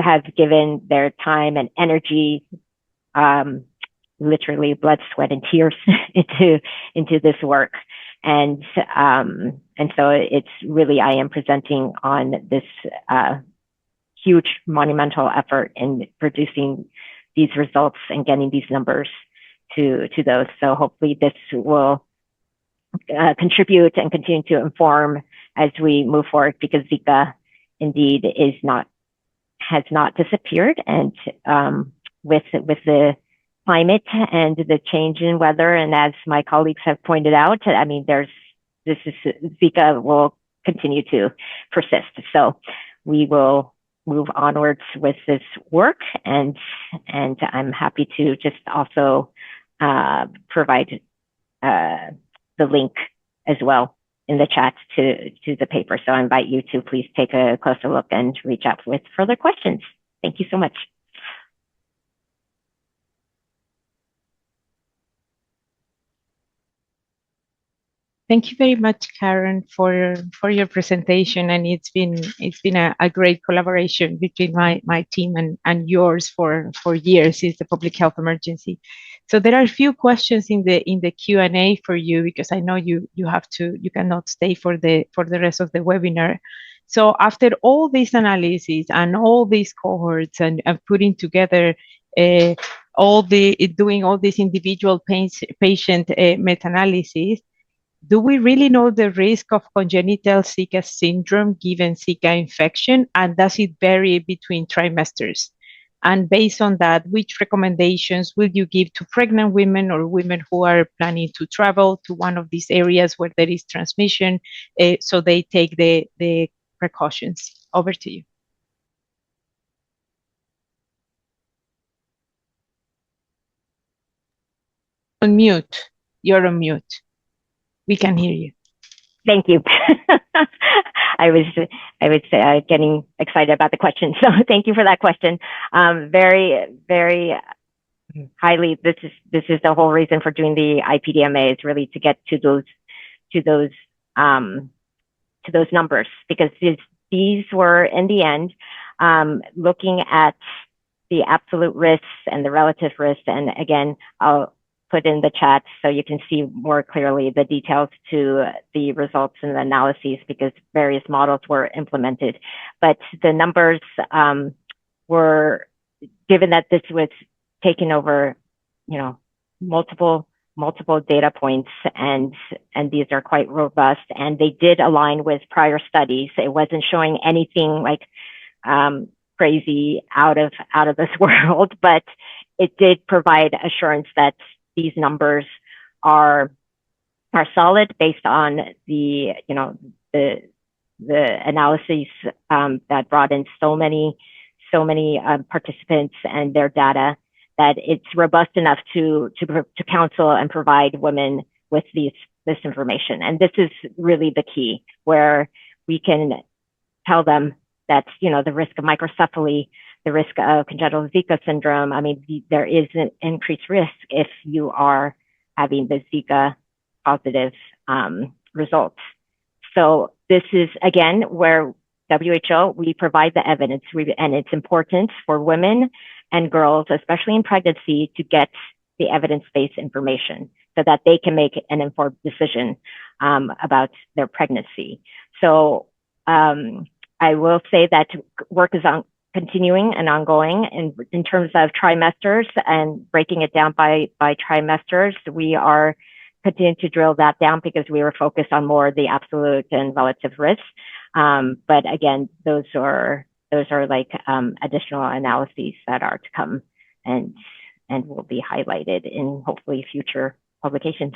have given their time and energy, literally blood, sweat, and tears into this work. And so it's really, I am presenting on this huge monumental effort in producing these results and getting these numbers to those. So hopefully this will contribute and continue to inform as we move forward, because Zika indeed has not disappeared. And with the climate and the change in weather, and as my colleagues have pointed out, I mean, Zika will continue to persist. So we will move onwards with this work, and I'm happy to just also provide the link as well in the chat to the paper. So I invite you to please take a closer look and reach out with further questions. Thank you so much. Thank you very much, Karen, for your presentation, and it's been a great collaboration between my team and yours for years. It's a public health emergency. So there are a few questions in the Q&A for you, because I know you cannot stay for the rest of the webinar. So after all this analysis and all these cohorts and putting together doing all this individual patient meta-analysis, do we really know the risk of congenital Zika syndrome given Zika infection, and does it vary between trimesters? And based on that, which recommendations will you give to pregnant women or women who are planning to travel to one of these areas where there is transmission, so they take the precautions? Over to you. On mute. You're on mute. We can hear you. Thank you. I was getting excited about the question, so thank you for that question. Very, very highly. This is the whole reason for doing the IPDMA, is really to get to those numbers, because these were in the end looking at the absolute risks and the relative risks. And again, I'll put in the chat so you can see more clearly the details to the results and the analyses, because various models were implemented. But the numbers were, given that this was taken over, multiple data points, and these are quite robust, and they did align with prior studies. It wasn't showing anything like crazy out of this world, but it did provide assurance that these numbers are solid based on the analyses that brought in so many participants and their data, that it's robust enough to counsel and provide women with this information. And this is really the key, where we can tell them that the risk of microcephaly, the risk of congenital Zika syndrome, I mean, there is an increased risk if you are having the Zika positive results. So this is, again, where WHO, we provide the evidence, and it's important for women and girls, especially in pregnancy, to get the evidence-based information so that they can make an informed decision about their pregnancy. So I will say that work is continuing and ongoing in terms of trimesters and breaking it down by trimesters. We are continuing to drill that down because we were focused on more the absolute and relative risks. But again, those are like additional analyses that are to come and will be highlighted in hopefully future publications.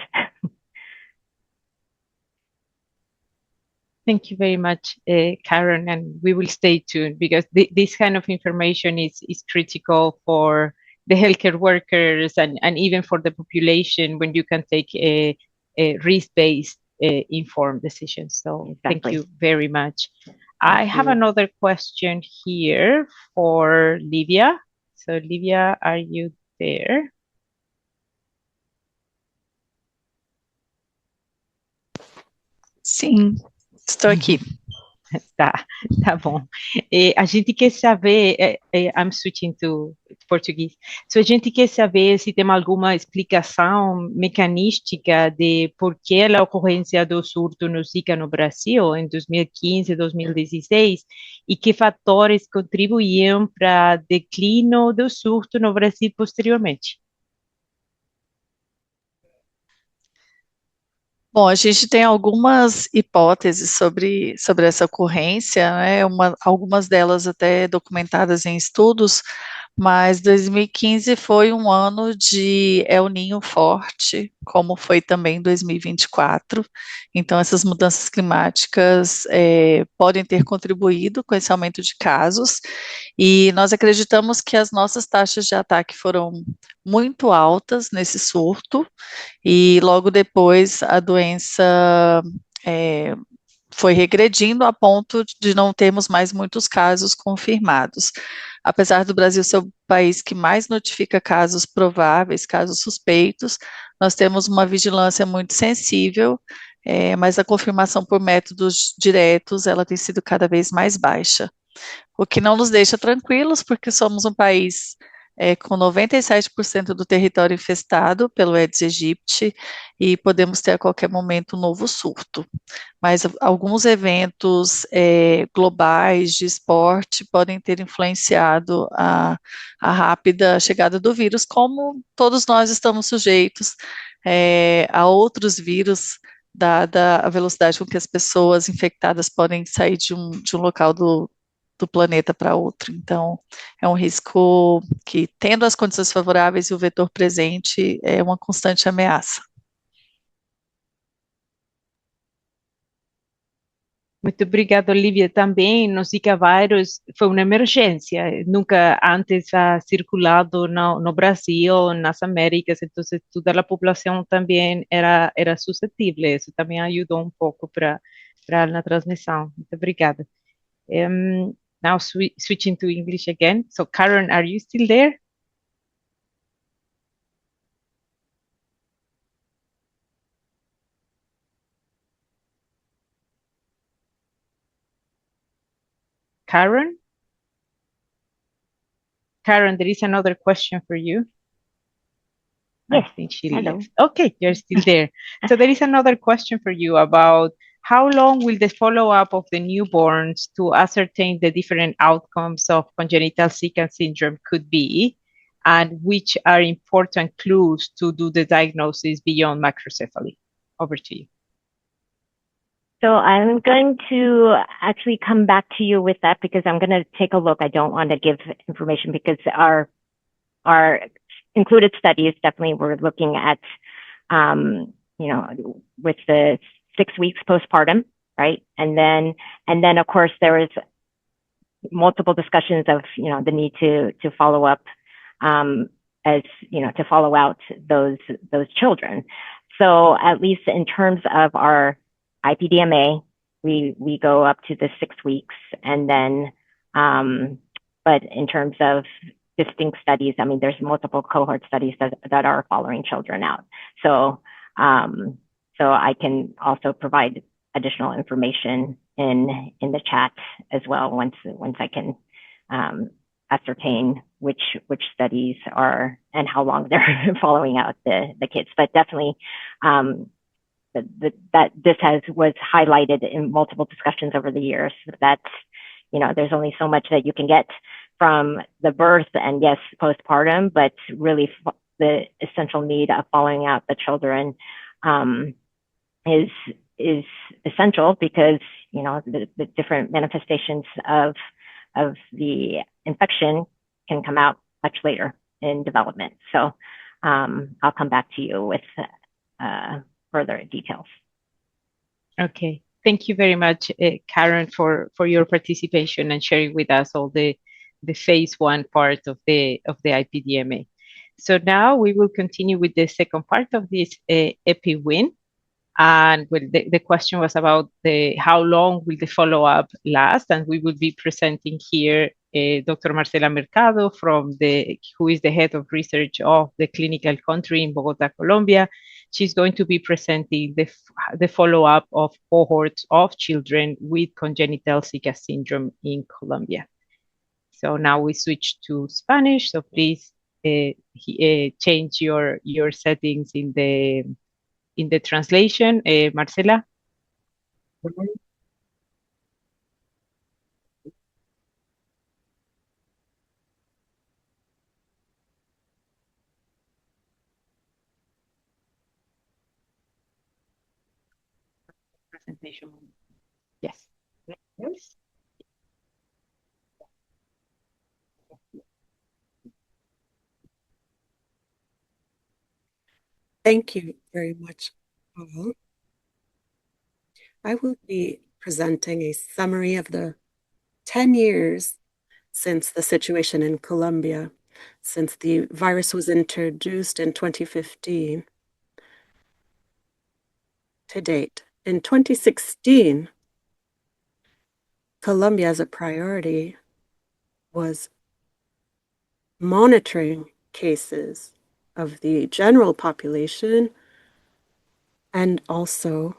Thank you very much, Karen, and we will stay tuned because this kind of information is critical for the healthcare workers and even for the population when you can take a risk-based informed decisions. So Exactly. Thank you very much. I have another question here for Livia. So Livia, are you there? Sim, estou aqui. Tá bom. A gente quer saber, I'm switching to português. So, a gente quer saber se tem alguma explicação mecanística de por que a ocorrência do surto no Zika no Brasil em 2015, 2016 e que fatores contribuíam para declínio do surto no Brasil posteriormente. Bom, a gente tem algumas hipóteses sobre essa ocorrência, né? Algumas delas até documentadas em estudos, mas 2015 foi um ano de El Niño forte, como foi também 2024. Então, essas mudanças climáticas podem ter contribuído com esse aumento de casos, e nós acreditamos que as nossas taxas de ataque foram muito altas nesse surto, e logo depois a doença foi regredindo a ponto de não termos mais muitos casos confirmados. Apesar do Brasil ser o país que mais notifica casos prováveis, casos suspeitos, nós temos uma vigilância muito sensível, mas a confirmação por métodos diretos, ela tem sido cada vez mais baixa. O que não nos deixa tranquilos, porque somos um país com 97% do território infestado pelo Aedes aegypti e podemos ter a qualquer momento um novo surto. Mas alguns eventos globais de esporte podem ter influenciado a rápida chegada do vírus, como todos nós estamos sujeitos a outros vírus, dada a velocidade com que as pessoas infectadas podem sair de um local do planeta para outro. Então, é um risco que, tendo as condições favoráveis e o vetor presente, é uma constante ameaça. Muito obrigada, Olivia. Também no Zika vírus foi uma emergência, nunca antes ha circulado no Brasil, nas Américas, então toda a população também era suscetível. Isso também ajudou um pouco para na transmissão. Muito obrigada. Now switching to English again. So Karen, are you still there? Karen? Karen, there is another question for you. Yes. I think she Hello. left. Okay, you're still there. So there is another question for you about how long will the follow-up of the newborns to ascertain the different outcomes of congenital Zika syndrome could be, and which are important clues to do the diagnosis beyond macrocephaly? Over to you. So I'm going to actually come back to you with that because I'm going to take a look. I don't want to give information because our included studies definitely were looking at, with the 6 weeks postpartum, right? And then of course there was multiple discussions of, the need to follow up, to follow out those children. So at least in terms of our IPDMA, we go up to the 6 weeks, and then, but in terms of distinct studies, I mean, there's multiple cohort studies that are following children out. So, so I can also provide additional information in the chat as well once I can ascertain which studies are and how long they're following out the kids. But definitely, that this was highlighted in multiple discussions over the years, that there's only so much that you can get from the birth and yes, postpartum, but really the essential need of following out the children is essential because the different manifestations of the infection can come out much later in development. So I'll come back to you with further details. Okay, thank you very much, Karen, for your participation and sharing with us all the phase 1 part of the IPDMA. So now we will continue with the second part of this EPI-WIN. And well, the question was about how long will the follow-up last, and we will be presenting here Dr. Marcela Mercado who is the head of research of the clinical country in Bogota, Colombia. She's going to be presenting the follow-up of cohorts of children with congenital Zika syndrome in Colombia. So now we switch to Spanish. So please change your settings in the translation. Marcela. Presentation. Yes. Yes. Thank you very much, Paul. I will be presenting a summary of the 10 years since the situation in Colombia, since the virus was introduced in 2015 to date. In 2016, Colombia as a priority was monitoring cases of the general population and also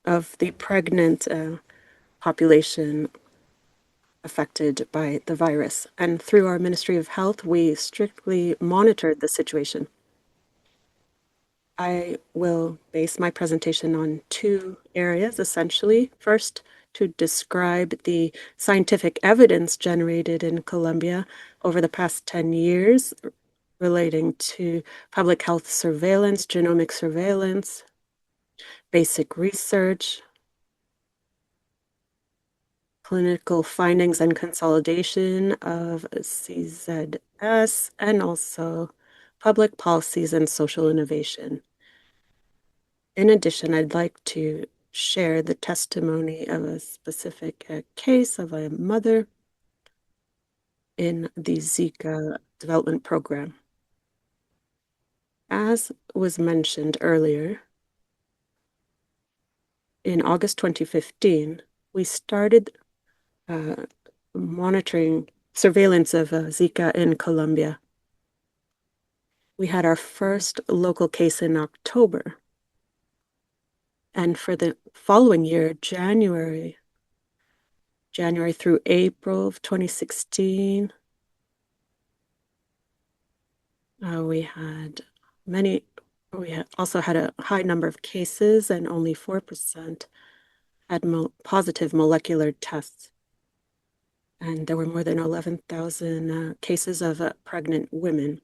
of the pregnant population affected by the virus. And through our Ministry of Health, we strictly monitored the situation. I will base my presentation on 2 areas, essentially. First, to describe the scientific evidence generated in Colombia over the past 10 years relating to public health surveillance, genomic surveillance, basic research, clinical findings and consolidation of CZS, and also public policies and social innovation. In addition, I'd like to share the testimony of a specific case of a mother in the Zika development program. As was mentioned earlier, in August 2015, we started monitoring surveillance of Zika in Colombia. We had our first local case in October. And for the following year, January through April of 2016, we also had a high number of cases, and only 4% had positive molecular tests. And there were more than 11,000 cases of pregnant women.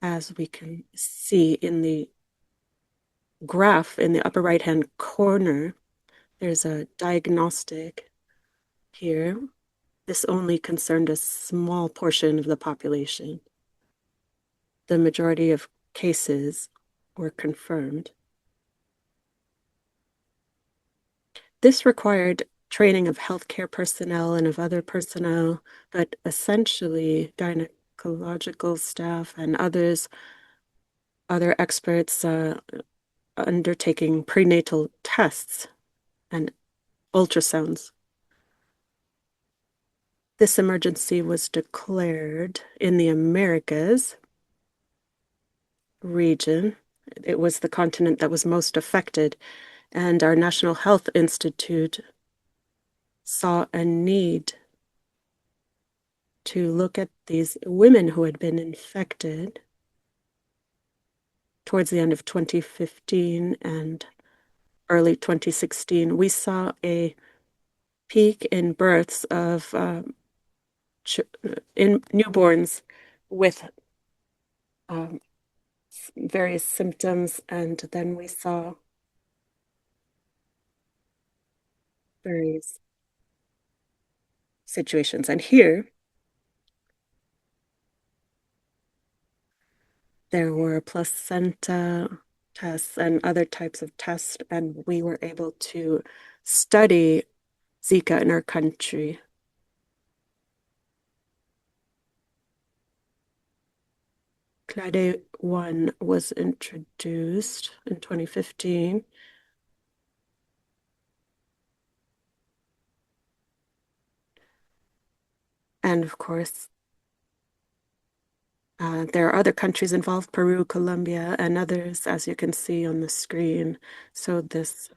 As we can see in the graph in the upper right-hand corner, there's a diagnostic here. This only concerned a small portion of the population. The majority of cases were confirmed. This required training of healthcare personnel and of other personnel, but essentially gynecological staff and other experts undertaking prenatal tests and ultrasounds. This emergency was declared in the Americas region. It was the continent that was most affected, and our National Health Institute saw a need to look at these women who had been infected towards the end of 2015 and early 2016, we saw a peak in births of in newborns with various symptoms, and then we saw various situations. And here, there were placenta tests and other types of tests, and we were able to study Zika in our country. EPI-WIN was introduced in 2015. And of course, there are other countries involved, Peru, Colombia, and others, as you can see on the screen. So this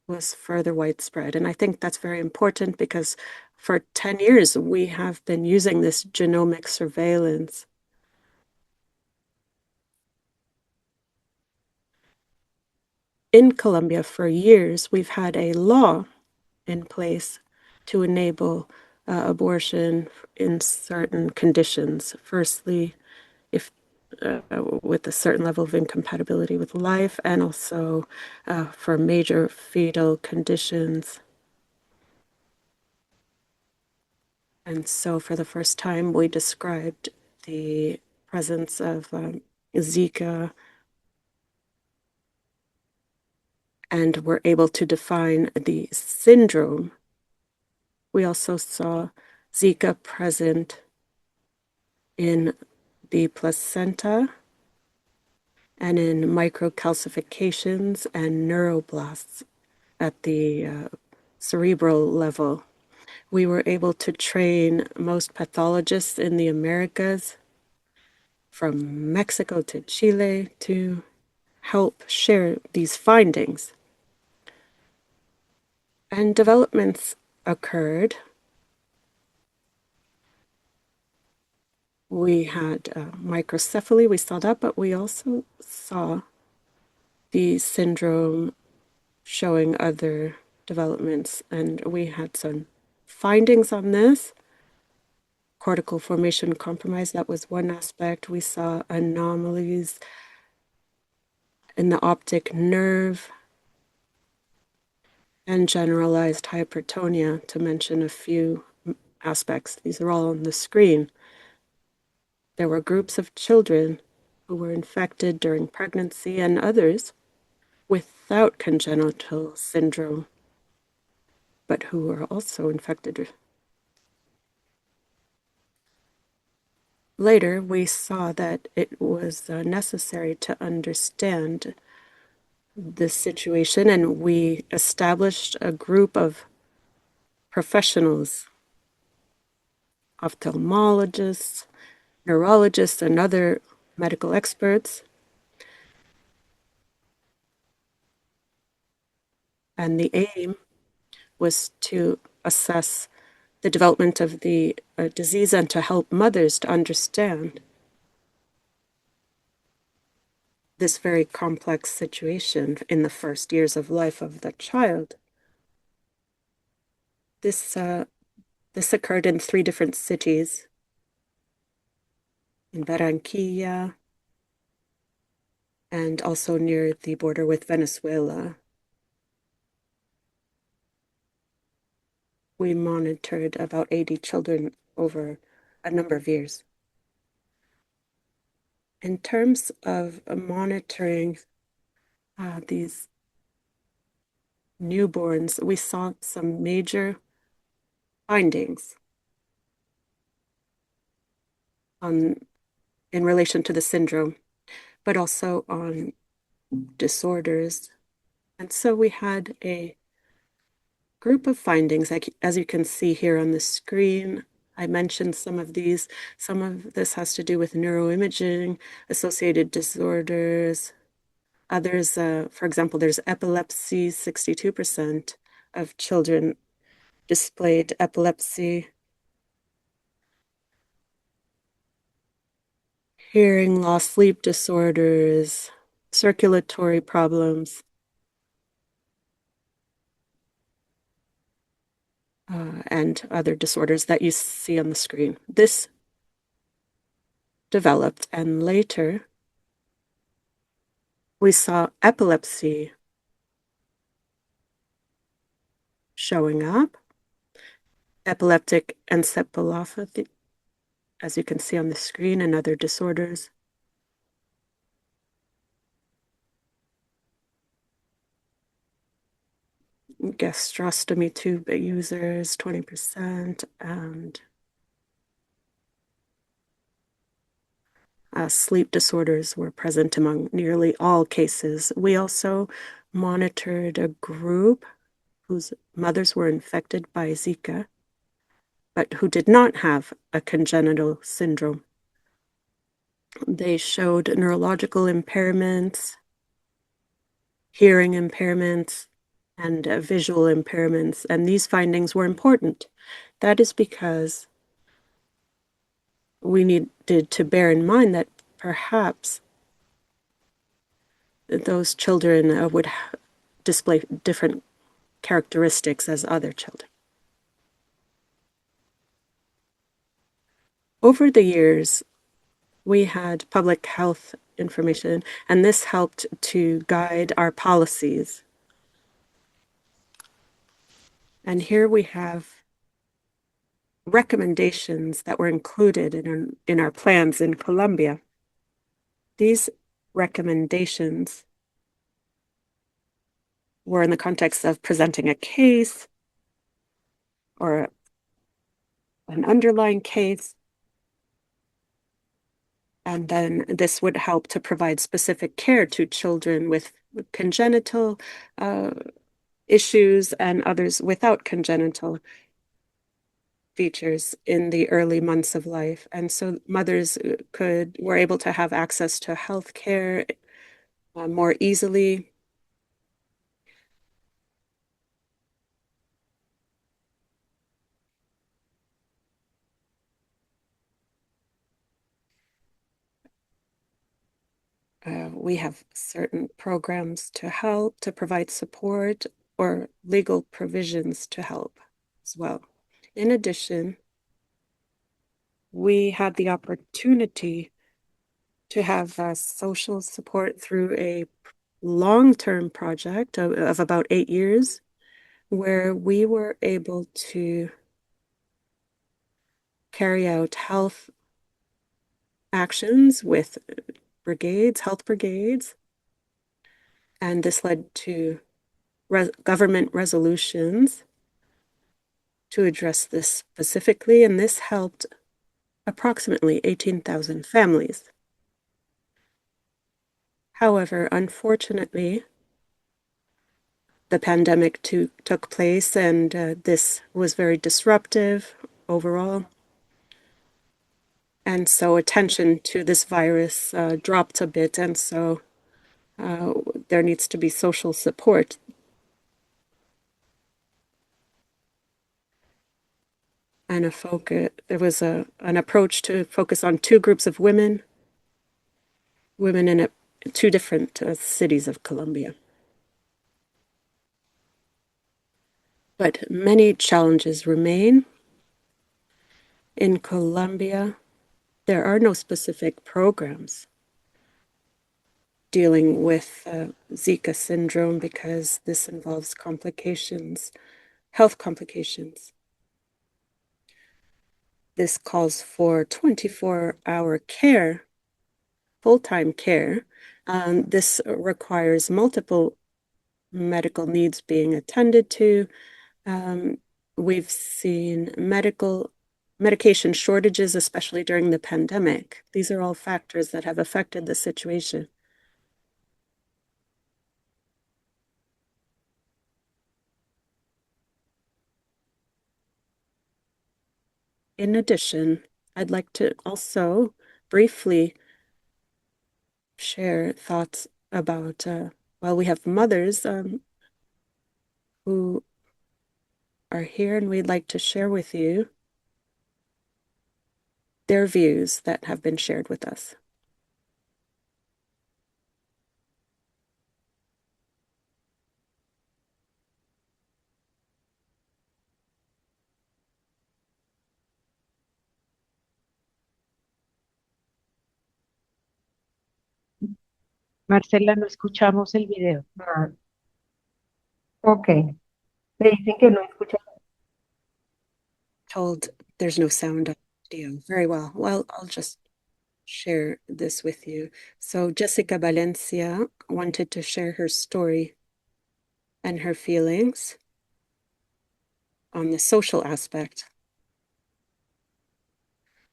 was further widespread. And I think that's very important because for 10 years, we have been using this genomic surveillance. In Colombia, for years, we've had a law in place to enable abortion in certain conditions. Firstly, if with a certain level of incompatibility with life, and also for major fetal conditions. And so for the first time, we described the presence of Zika and were able to define the syndrome. We also saw Zika present in the placenta and in microcalcifications and neuroblasts at the cerebral level. We were able to train most pathologists in the Americas, from Mexico to Chile, to help share these findings. And developments occurred. We had microcephaly, we saw that, but we also saw the syndrome showing other developments, and we had some findings on this. Cortical formation compromise, that was one aspect. We saw anomalies in the optic nerve and generalized hypertonia, to mention a few aspects. These are all on the screen. There were groups of children who were infected during pregnancy and others without congenital syndrome, but who were also infected. Later, we saw that it was necessary to understand this situation, and we established a group of professionals, ophthalmologists, neurologists, and other medical experts. And the aim was to assess the development of the disease and to help mothers to understand this very complex situation in the first years of life of the child. This occurred in 3 different cities, in Barranquilla, and also near the border with Venezuela. We monitored about 80 children over a number of years. In terms of monitoring these newborns, we saw some major findings in relation to the syndrome, but also on disorders. And so we had a group of findings, as you can see here on the screen. I mentioned some of these. Some of this has to do with neuroimaging, associated disorders. Others, for example, there's epilepsy. 62% of children displayed epilepsy. Hearing loss, sleep disorders, circulatory problems. and other disorders that you see on the screen. This developed, and later we saw epilepsy showing up, epileptic encephalopathy, as you can see on the screen, and other disorders. Gastrostomy tube users, 20%, and sleep disorders were present among nearly all cases. We also monitored a group whose mothers were infected by Zika, but who did not have a congenital syndrome. They showed neurological impairments, hearing impairments, and visual impairments, and these findings were important. That is because we needed to bear in mind that perhaps those children would display different characteristics as other children. Over the years, we had public health information, and this helped to guide our policies. And here we have recommendations that were included in our plans in Colombia. These recommendations were in the context of presenting a case or an underlying case, and then this would help to provide specific care to children with congenital issues and others without congenital features in the early months of life. And so mothers were able to have access to health care more easily. We have certain programs to help, to provide support, or legal provisions to help as well. In addition, we had the opportunity to have social support through a long-term project of about 8 years, where we were able to carry out health actions with brigades, health brigades, and this led to government resolutions to address this specifically, and this helped approximately 18,000 families. However, unfortunately, the pandemic took place, and this was very disruptive overall. And so attention to this virus dropped a bit, and so there needs to be social support. And there was an approach to focus on two groups of women in two different cities of Colombia. But many challenges remain. In Colombia, there are no specific programs dealing with Zika syndrome because this involves complications, health complications. This calls for 24-hour care, full-time care. This requires multiple medical needs being attended to. We've seen medication shortages, especially during the pandemic. These are all factors that have affected the situation. In addition, I'd like to also briefly share thoughts about, we have mothers who are here, and we'd like to share with you their views that have been shared with us. Marcela, no escuchamos el video. Ok, me dicen que no escuchan. Told there's no sound on video. Very well. Well, I'll just share this with you. So Jessica Valencia wanted to share her story and her feelings on the social aspect,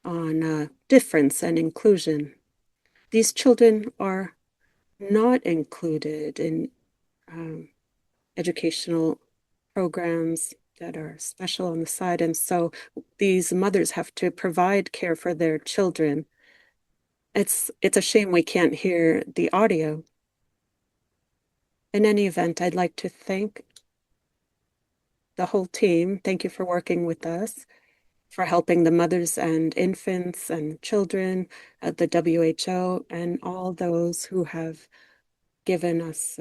on difference and inclusion. These children are not included in educational programs that are special on the side. And so these mothers have to provide care for their children. It's a shame we can't hear the audio. In any event, I'd like to thank the whole team. Thank you for working with us, for helping the mothers and infants and children at the WHO, and all those who have given us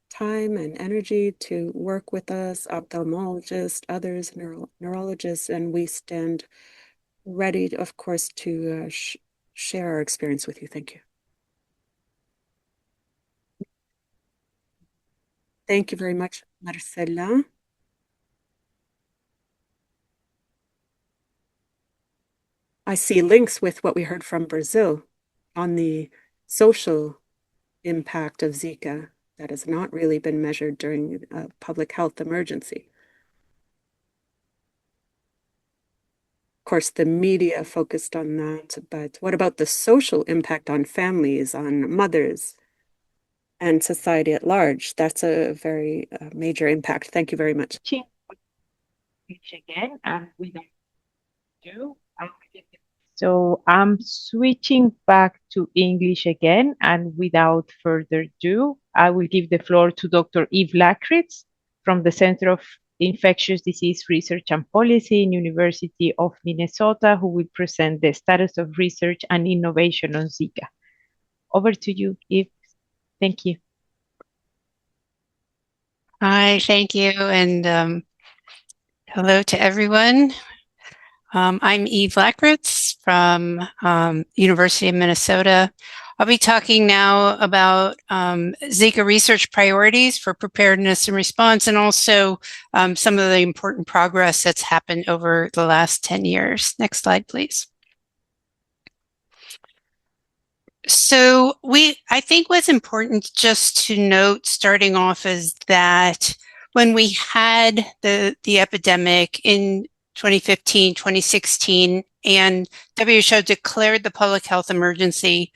time and energy to work with us, ophthalmologists, others, neurologists, and we stand ready, of course, to share our experience with you. Thank you. Thank you very much, Marcela. I see links with what we heard from Brazil on the social impact of Zika that has not really been measured during a public health emergency. Of course, the media focused on that, but what about the social impact on families, on mothers, and society at large? That's a very major impact. Thank you very much. Again, and without you, so I'm switching back to English again, and without further ado, I will give the floor to Dr. Yves Lakritz from the Center of Infectious Disease Research and Policy in University of Minnesota, who will present the status of research and innovation on Zika. Over to you, Yves. Thank you. Hi, thank you, and hello to everyone. I'm Eve Lakritz from University of Minnesota. I'll be talking now about Zika research priorities for preparedness and response, and also some of the important progress that's happened over the last 10 years. Next slide, please. So I think what's important just to note starting off is that when we had the epidemic in 2015, 2016, and WHO declared the public health emergency,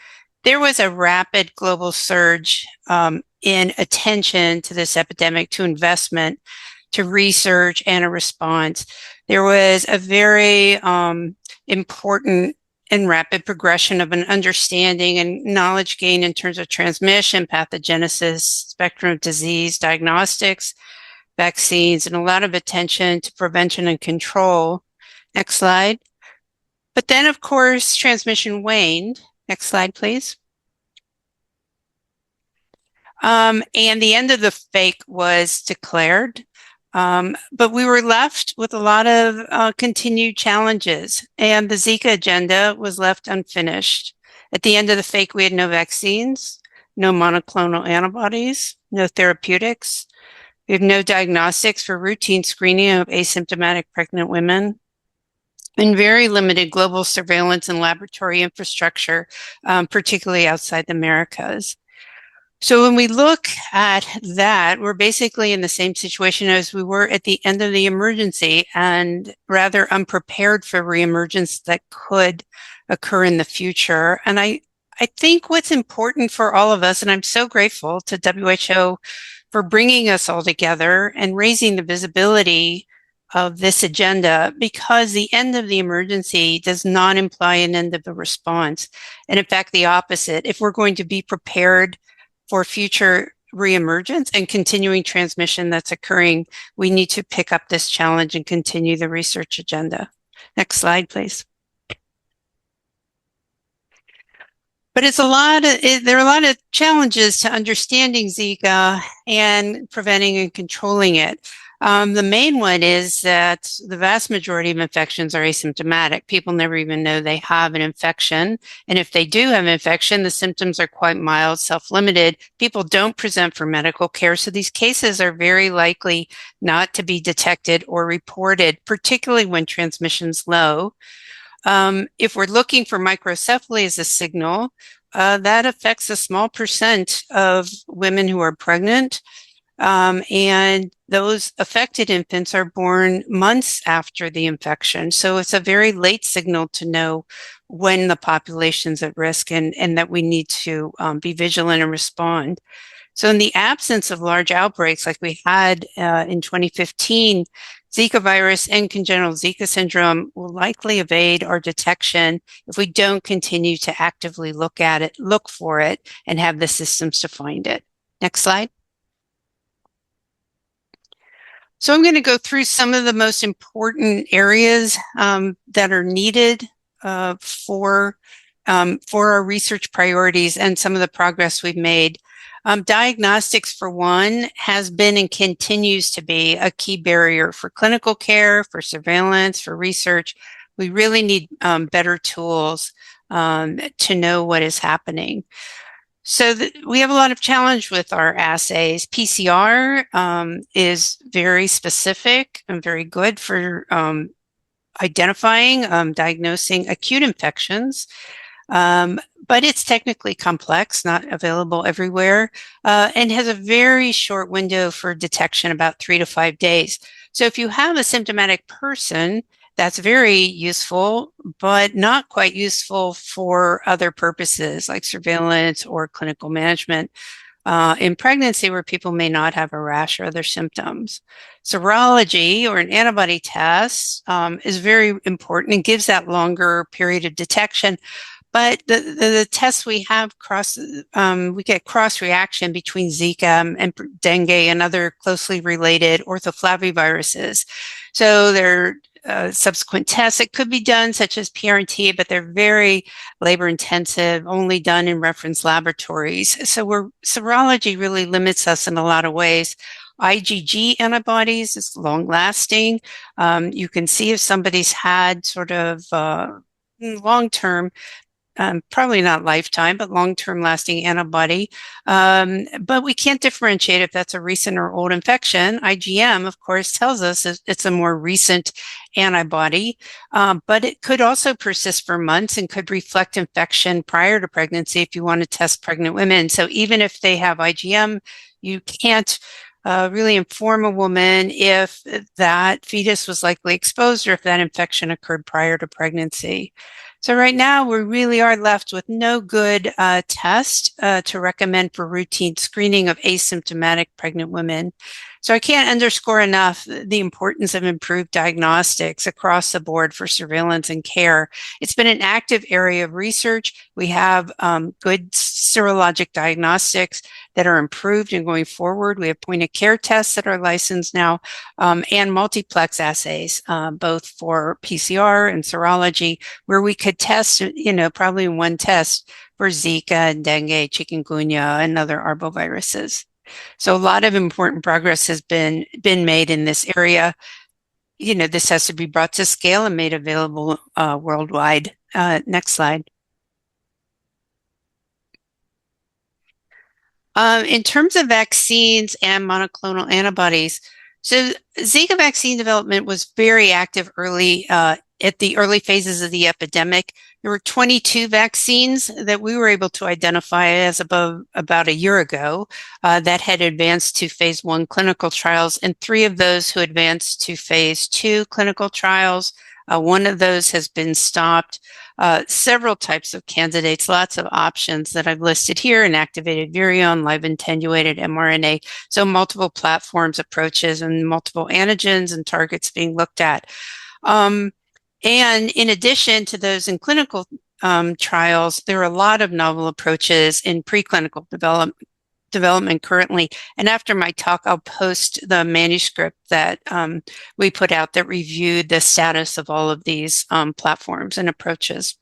there was a rapid global surge in attention to this epidemic, to investment, to research, and a response. There was a very important and rapid progression of an understanding and knowledge gain in terms of transmission, pathogenesis, spectrum of disease, diagnostics, vaccines, and a lot of attention to prevention and control. Next slide. But then, of course, transmission waned. Next slide, please. And the end of the fake was declared. But we were left with a lot of continued challenges, and the Zika agenda was left unfinished. At the end of the fake, we had no vaccines, no monoclonal antibodies, no therapeutics. We have no diagnostics for routine screening of asymptomatic pregnant women, and very limited global surveillance and laboratory infrastructure, particularly outside the Americas. So when we look at that, we're basically in the same situation as we were at the end of the emergency, and rather unprepared for reemergence that could occur in the future. And I think what's important for all of us, and I'm so grateful to WHO for bringing us all together and raising the visibility of this agenda, because the end of the emergency does not imply an end of the response. And in fact, the opposite. If we're going to be prepared for future reemergence and continuing transmission that's occurring, we need to pick up this challenge and continue the research agenda. Next slide, please. But there are a lot of challenges to understanding Zika and preventing and controlling it. The main one is that the vast majority of infections are asymptomatic. People never even know they have an infection. And if they do have an infection, the symptoms are quite mild, self-limited. People don't present for medical care. So these cases are very likely not to be detected or reported, particularly when transmission's low. If we're looking for microcephaly as a signal, that affects a small percent of women who are pregnant. And those affected infants are born months after the infection. So it's a very late signal to know when the population's at risk and that we need to be vigilant and respond. So in the absence of large outbreaks like we had in 2015, Zika virus and congenital Zika syndrome will likely evade our detection if we don't continue to actively look at it, look for it, and have the systems to find it. Next slide. So I'm going to go through some of the most important areas that are needed for our research priorities and some of the progress we've made. Diagnostics, for one, has been and continues to be a key barrier for clinical care, for surveillance, for research. We really need better tools to know what is happening. So we have a lot of challenge with our assays. PCR is very specific and very good for identifying, diagnosing acute infections. But it's technically complex, not available everywhere, and has a very short window for detection, about 3 to 5 days. So if you have a symptomatic person, that's very useful, but not quite useful for other purposes like surveillance or clinical management. In pregnancy, where people may not have a rash or other symptoms. Serology, or an antibody test, is very important and gives that longer period of detection. But the tests we have we get cross reaction between Zika and dengue and other closely related orthoflaviviruses. So there are subsequent tests that could be done, such as PRNT, but they're very labor intensive, only done in reference laboratories. So serology really limits us in a lot of ways. IgG antibodies is long lasting. You can see if somebody's had sort of long-term, probably not lifetime, but long-term lasting antibody. But we can't differentiate if that's a recent or old infection. IgM, of course, tells us it's a more recent antibody, but it could also persist for months and could reflect infection prior to pregnancy if you want to test pregnant women. So even if they have IgM, you can't really inform a woman if that fetus was likely exposed or if that infection occurred prior to pregnancy. So right now, we really are left with no good test to recommend for routine screening of asymptomatic pregnant women. So I can't underscore enough the importance of improved diagnostics across the board for surveillance and care. It's been an active area of research. We have good serologic diagnostics that are improved and going forward. We have point of care tests that are licensed now, and multiplex assays, both for PCR and serology, where we could test, probably in one test for Zika and dengue, chikungunya, and other arboviruses. So a lot of important progress has been made in this area. This has to be brought to scale and made available worldwide. Next slide. In terms of vaccines and monoclonal antibodies, so Zika vaccine development was very active early at the early phases of the epidemic. There were 22 vaccines that we were able to identify as about a year ago that had advanced to phase 1 clinical trials, and 3 of those who advanced to phase 2 clinical trials. One of those has been stopped. Several types of candidates, lots of options that I've listed here: inactivated virion, live attenuated mRNA. So multiple platforms, approaches, and multiple antigens and targets being looked at. And in addition to those in clinical trials, there are a lot of novel approaches in preclinical development currently. And after my talk, I'll post the manuscript that we put out that reviewed the status of all of these platforms and approaches.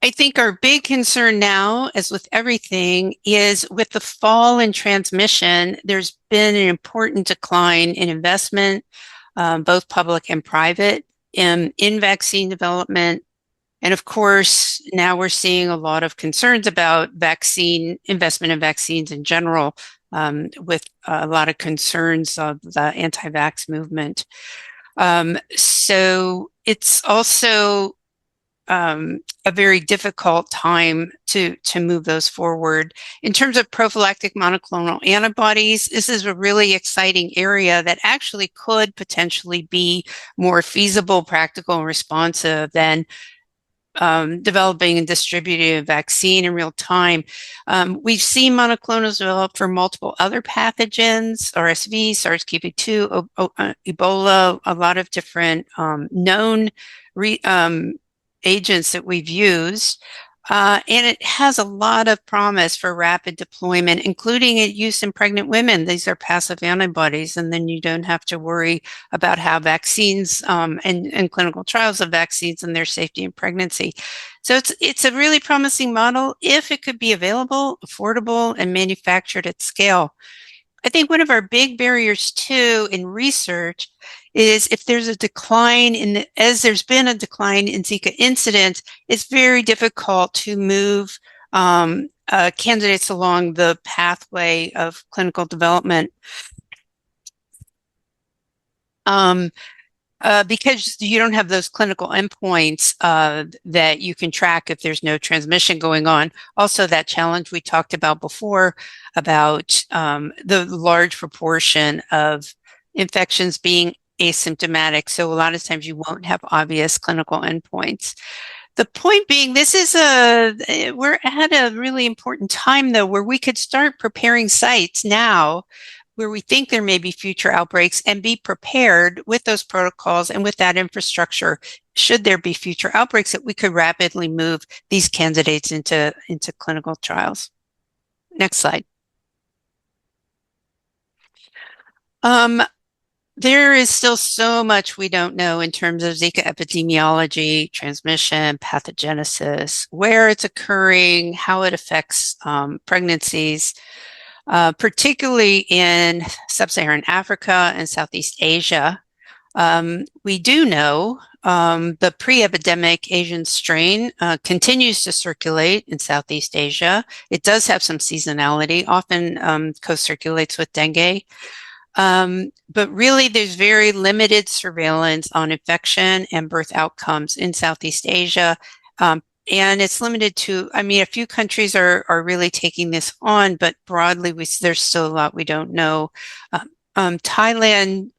I think our big concern now, as with everything, is with the fall in transmission, there's been an important decline in investment, both public and private, in vaccine development. And of course, now we're seeing a lot of concerns about vaccine investment in vaccines in general, with a lot of concerns of the anti-vax movement. So it's also a very difficult time to move those forward. In terms of prophylactic monoclonal antibodies, this is a really exciting area that actually could potentially be more feasible, practical, and responsive than developing and distributing a vaccine in real time. We've seen monoclonals develop for multiple other pathogens, RSV, SARS-CoV-2, Ebola, a lot of different known agents that we've used. And it has a lot of promise for rapid deployment, including use in pregnant women. These are passive antibodies, and then you don't have to worry about how vaccines and clinical trials of vaccines and their safety in pregnancy. So it's a really promising model if it could be available, affordable, and manufactured at scale. I think one of our big barriers too in research is if there's a decline as there's been a decline in Zika incidence, it's very difficult to move candidates along the pathway of clinical development. Because you don't have those clinical endpoints that you can track if there's no transmission going on. Also, that challenge we talked about before about the large proportion of infections being asymptomatic. So a lot of times you won't have obvious clinical endpoints. The point being, we're at a really important time though, where we could start preparing sites now where we think there may be future outbreaks and be prepared with those protocols and with that infrastructure, should there be future outbreaks, that we could rapidly move these candidates into clinical trials. Next slide. There is still so much we don't know in terms of Zika epidemiology, transmission, pathogenesis, where it's occurring, how it affects pregnancies. Particularly in sub-Saharan Africa and Southeast Asia. We do know the pre-epidemic Asian strain continues to circulate in Southeast Asia. It does have some seasonality, often co-circulates with dengue. But really, there's very limited surveillance on infection and birth outcomes in Southeast Asia. And it's limited to, a few countries are really taking this on, but broadly, there's still a lot we don't know. Thailand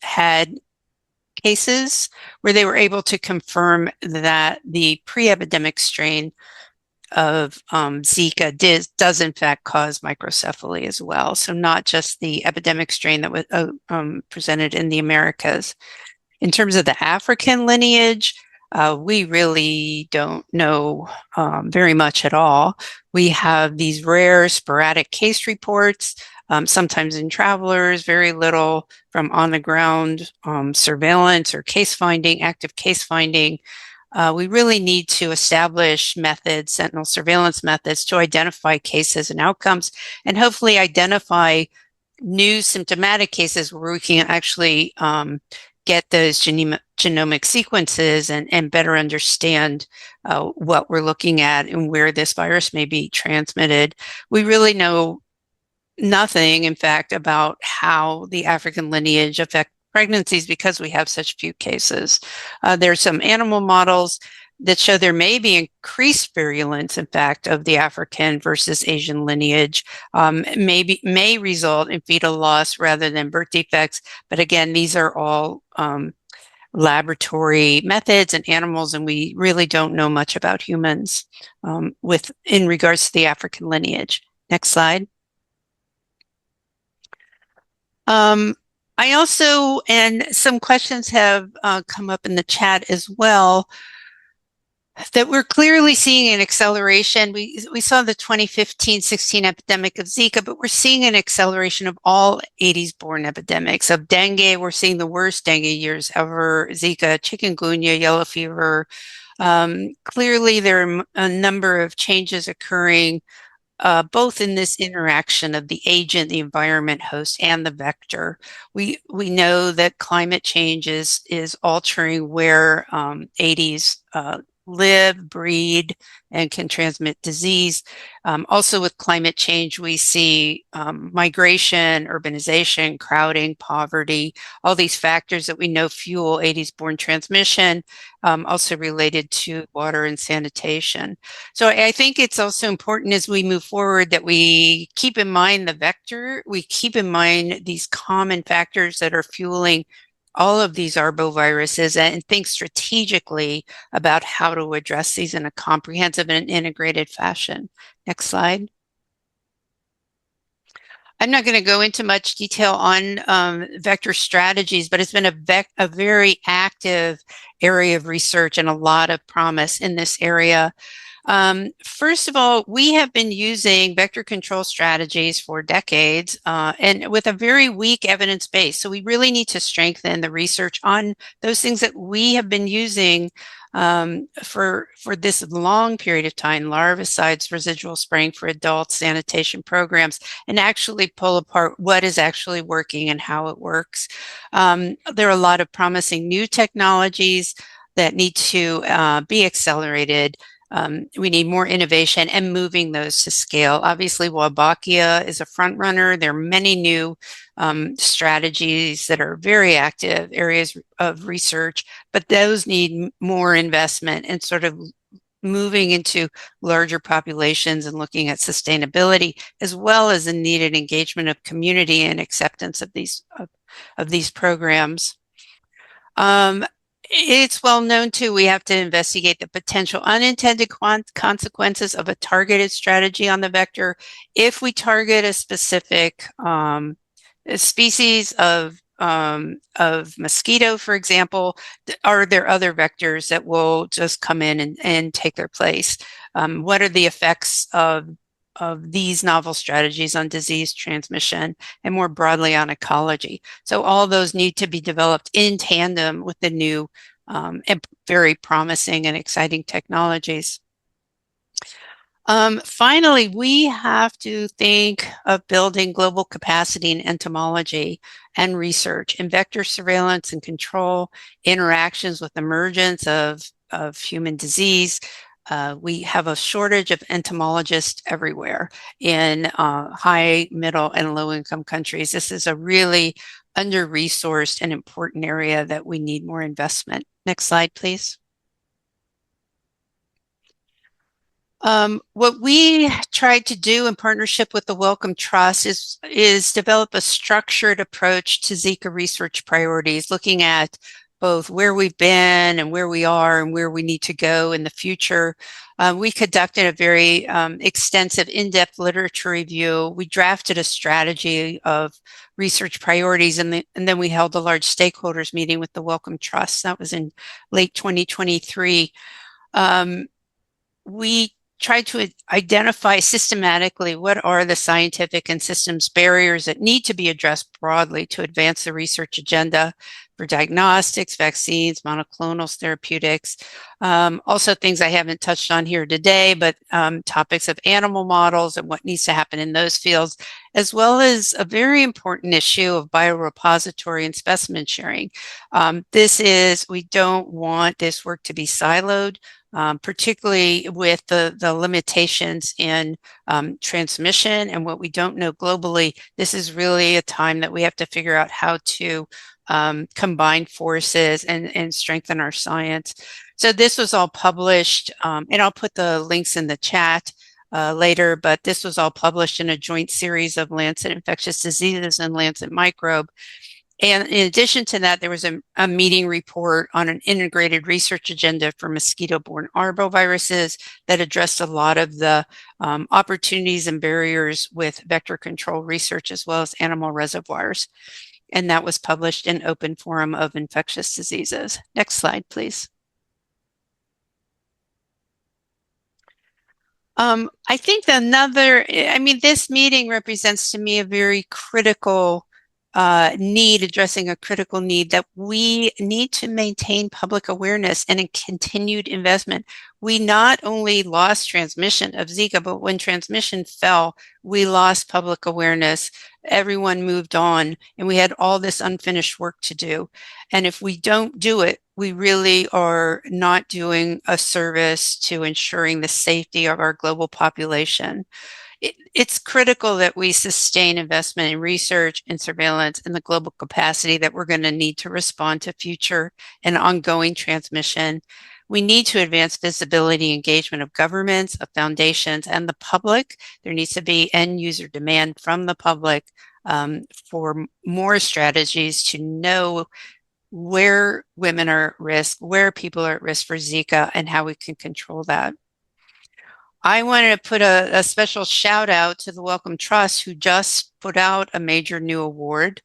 had cases where they were able to confirm that the pre-epidemic strain of Zika does in fact cause microcephaly as well. So not just the epidemic strain that was presented in the Americas. In terms of the African lineage, we really don't know very much at all. We have these rare sporadic case reports, sometimes in travelers, very little from on-the-ground surveillance or case finding, active case finding. We really need to establish methods, sentinel surveillance methods, to identify cases and outcomes, and hopefully identify new symptomatic cases where we can actually get those genomic sequences and better understand what we're looking at and where this virus may be transmitted. We really know nothing, in fact, about how the African lineage affects pregnancies because we have such few cases. There are some animal models that show there may be increased virulence, in fact, of the African versus Asian lineage, may result in fetal loss rather than birth defects. But again, these are all laboratory methods and animals, and we really don't know much about humans in regards to the African lineage. Next slide. I also, and some questions have come up in the chat as well, that we're clearly seeing an acceleration. We saw the 2015-16 epidemic of Zika, but we're seeing an acceleration of all 80s-born epidemics. Of dengue, we're seeing the worst dengue years ever. Zika, chikungunya, yellow fever, Clearly, there are a number of changes occurring both in this interaction of the agent, the environment host, and the vector. We know that climate change is altering where Aedes live, breed, and can transmit disease. Also with climate change, we see migration, urbanization, crowding, poverty, all these factors that we know fuel Aedes-borne transmission, also related to water and sanitation. So I think it's also important as we move forward that we keep in mind the vector, we keep in mind these common factors that are fueling all of these arboviruses and think strategically about how to address these in a comprehensive and integrated fashion. Next slide. I'm not going to go into much detail on vector strategies, but it's been a very active area of research and a lot of promise in this area. First of all, we have been using vector control strategies for decades and with a very weak evidence base. So we really need to strengthen the research on those things that we have been using for this long period of time: larvicides, residual spraying for adults, sanitation programs, and actually pull apart what is actually working and how it works. There are a lot of promising new technologies that need to be accelerated. We need more innovation and moving those to scale. Obviously, Wolbachia is a front runner. There are many new strategies that are very active areas of research, but those need more investment and sort of moving into larger populations and looking at sustainability, as well as the needed engagement of community and acceptance of these programs. It's well known too, we have to investigate the potential unintended consequences of a targeted strategy on the vector. If we target a specific species of mosquito, for example, are there other vectors that will just come in and take their place? What are the effects of these novel strategies on disease transmission and more broadly on ecology? So all those need to be developed in tandem with the new and very promising and exciting technologies. Finally, we have to think of building global capacity in entomology and research, in vector surveillance and control, interactions with emergence of human disease. We have a shortage of entomologists everywhere in high, middle, and low-income countries. This is a really under-resourced and important area that we need more investment. Next slide, please. What we tried to do in partnership with the Wellcome Trust is develop a structured approach to Zika research priorities, looking at both where we've been and where we are and where we need to go in the future. We conducted a very extensive, in-depth literature review. We drafted a strategy of research priorities, and then we held a large stakeholders meeting with the Wellcome Trust. That was in late 2023. We tried to identify systematically what are the scientific and systems barriers that need to be addressed broadly to advance the research agenda for diagnostics, vaccines, monoclonals, therapeutics. Also things I haven't touched on here today, but topics of animal models and what needs to happen in those fields, as well as a very important issue of biorepository and specimen sharing. We don't want this work to be siloed. Particularly with the limitations in transmission and what we don't know globally. This is really a time that we have to figure out how to combine forces and strengthen our science. So this was all published, and I'll put the links in the chat later, but this was all published in a joint series of Lancet Infectious Diseases and Lancet Microbe. And in addition to that, there was a meeting report on an integrated research agenda for mosquito-borne arboviruses that addressed a lot of the opportunities and barriers with vector control research as well as animal reservoirs. And that was published in Open Forum of Infectious Diseases. Next slide, please. I think this meeting represents to me a very critical need, addressing a critical need, that we need to maintain public awareness and a continued investment. We not only lost transmission of Zika, but when transmission fell, we lost public awareness. Everyone moved on, and we had all this unfinished work to do. And if we don't do it, we really are not doing a service to ensuring the safety of our global population. It's critical that we sustain investment in research and surveillance and the global capacity that we're going to need to respond to future and ongoing transmission. We need to advance visibility engagement of governments, of foundations, and the public. There needs to be end user demand from the public for more strategies to know where women are at risk, where people are at risk for Zika, and how we can control that. I wanted to put a special shout out to the Wellcome Trust, who just put out a major new award.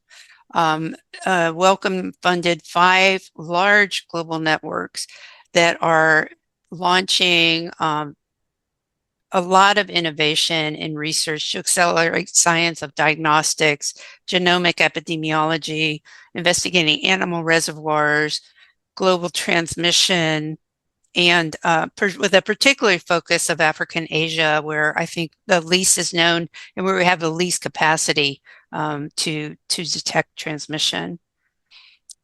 Wellcome funded 5 large global networks that are launching a lot of innovation in research to accelerate science of diagnostics, genomic epidemiology, investigating animal reservoirs, global transmission, and with a particular focus of Africa and Asia, where I think the least is known and where we have the least capacity to detect transmission.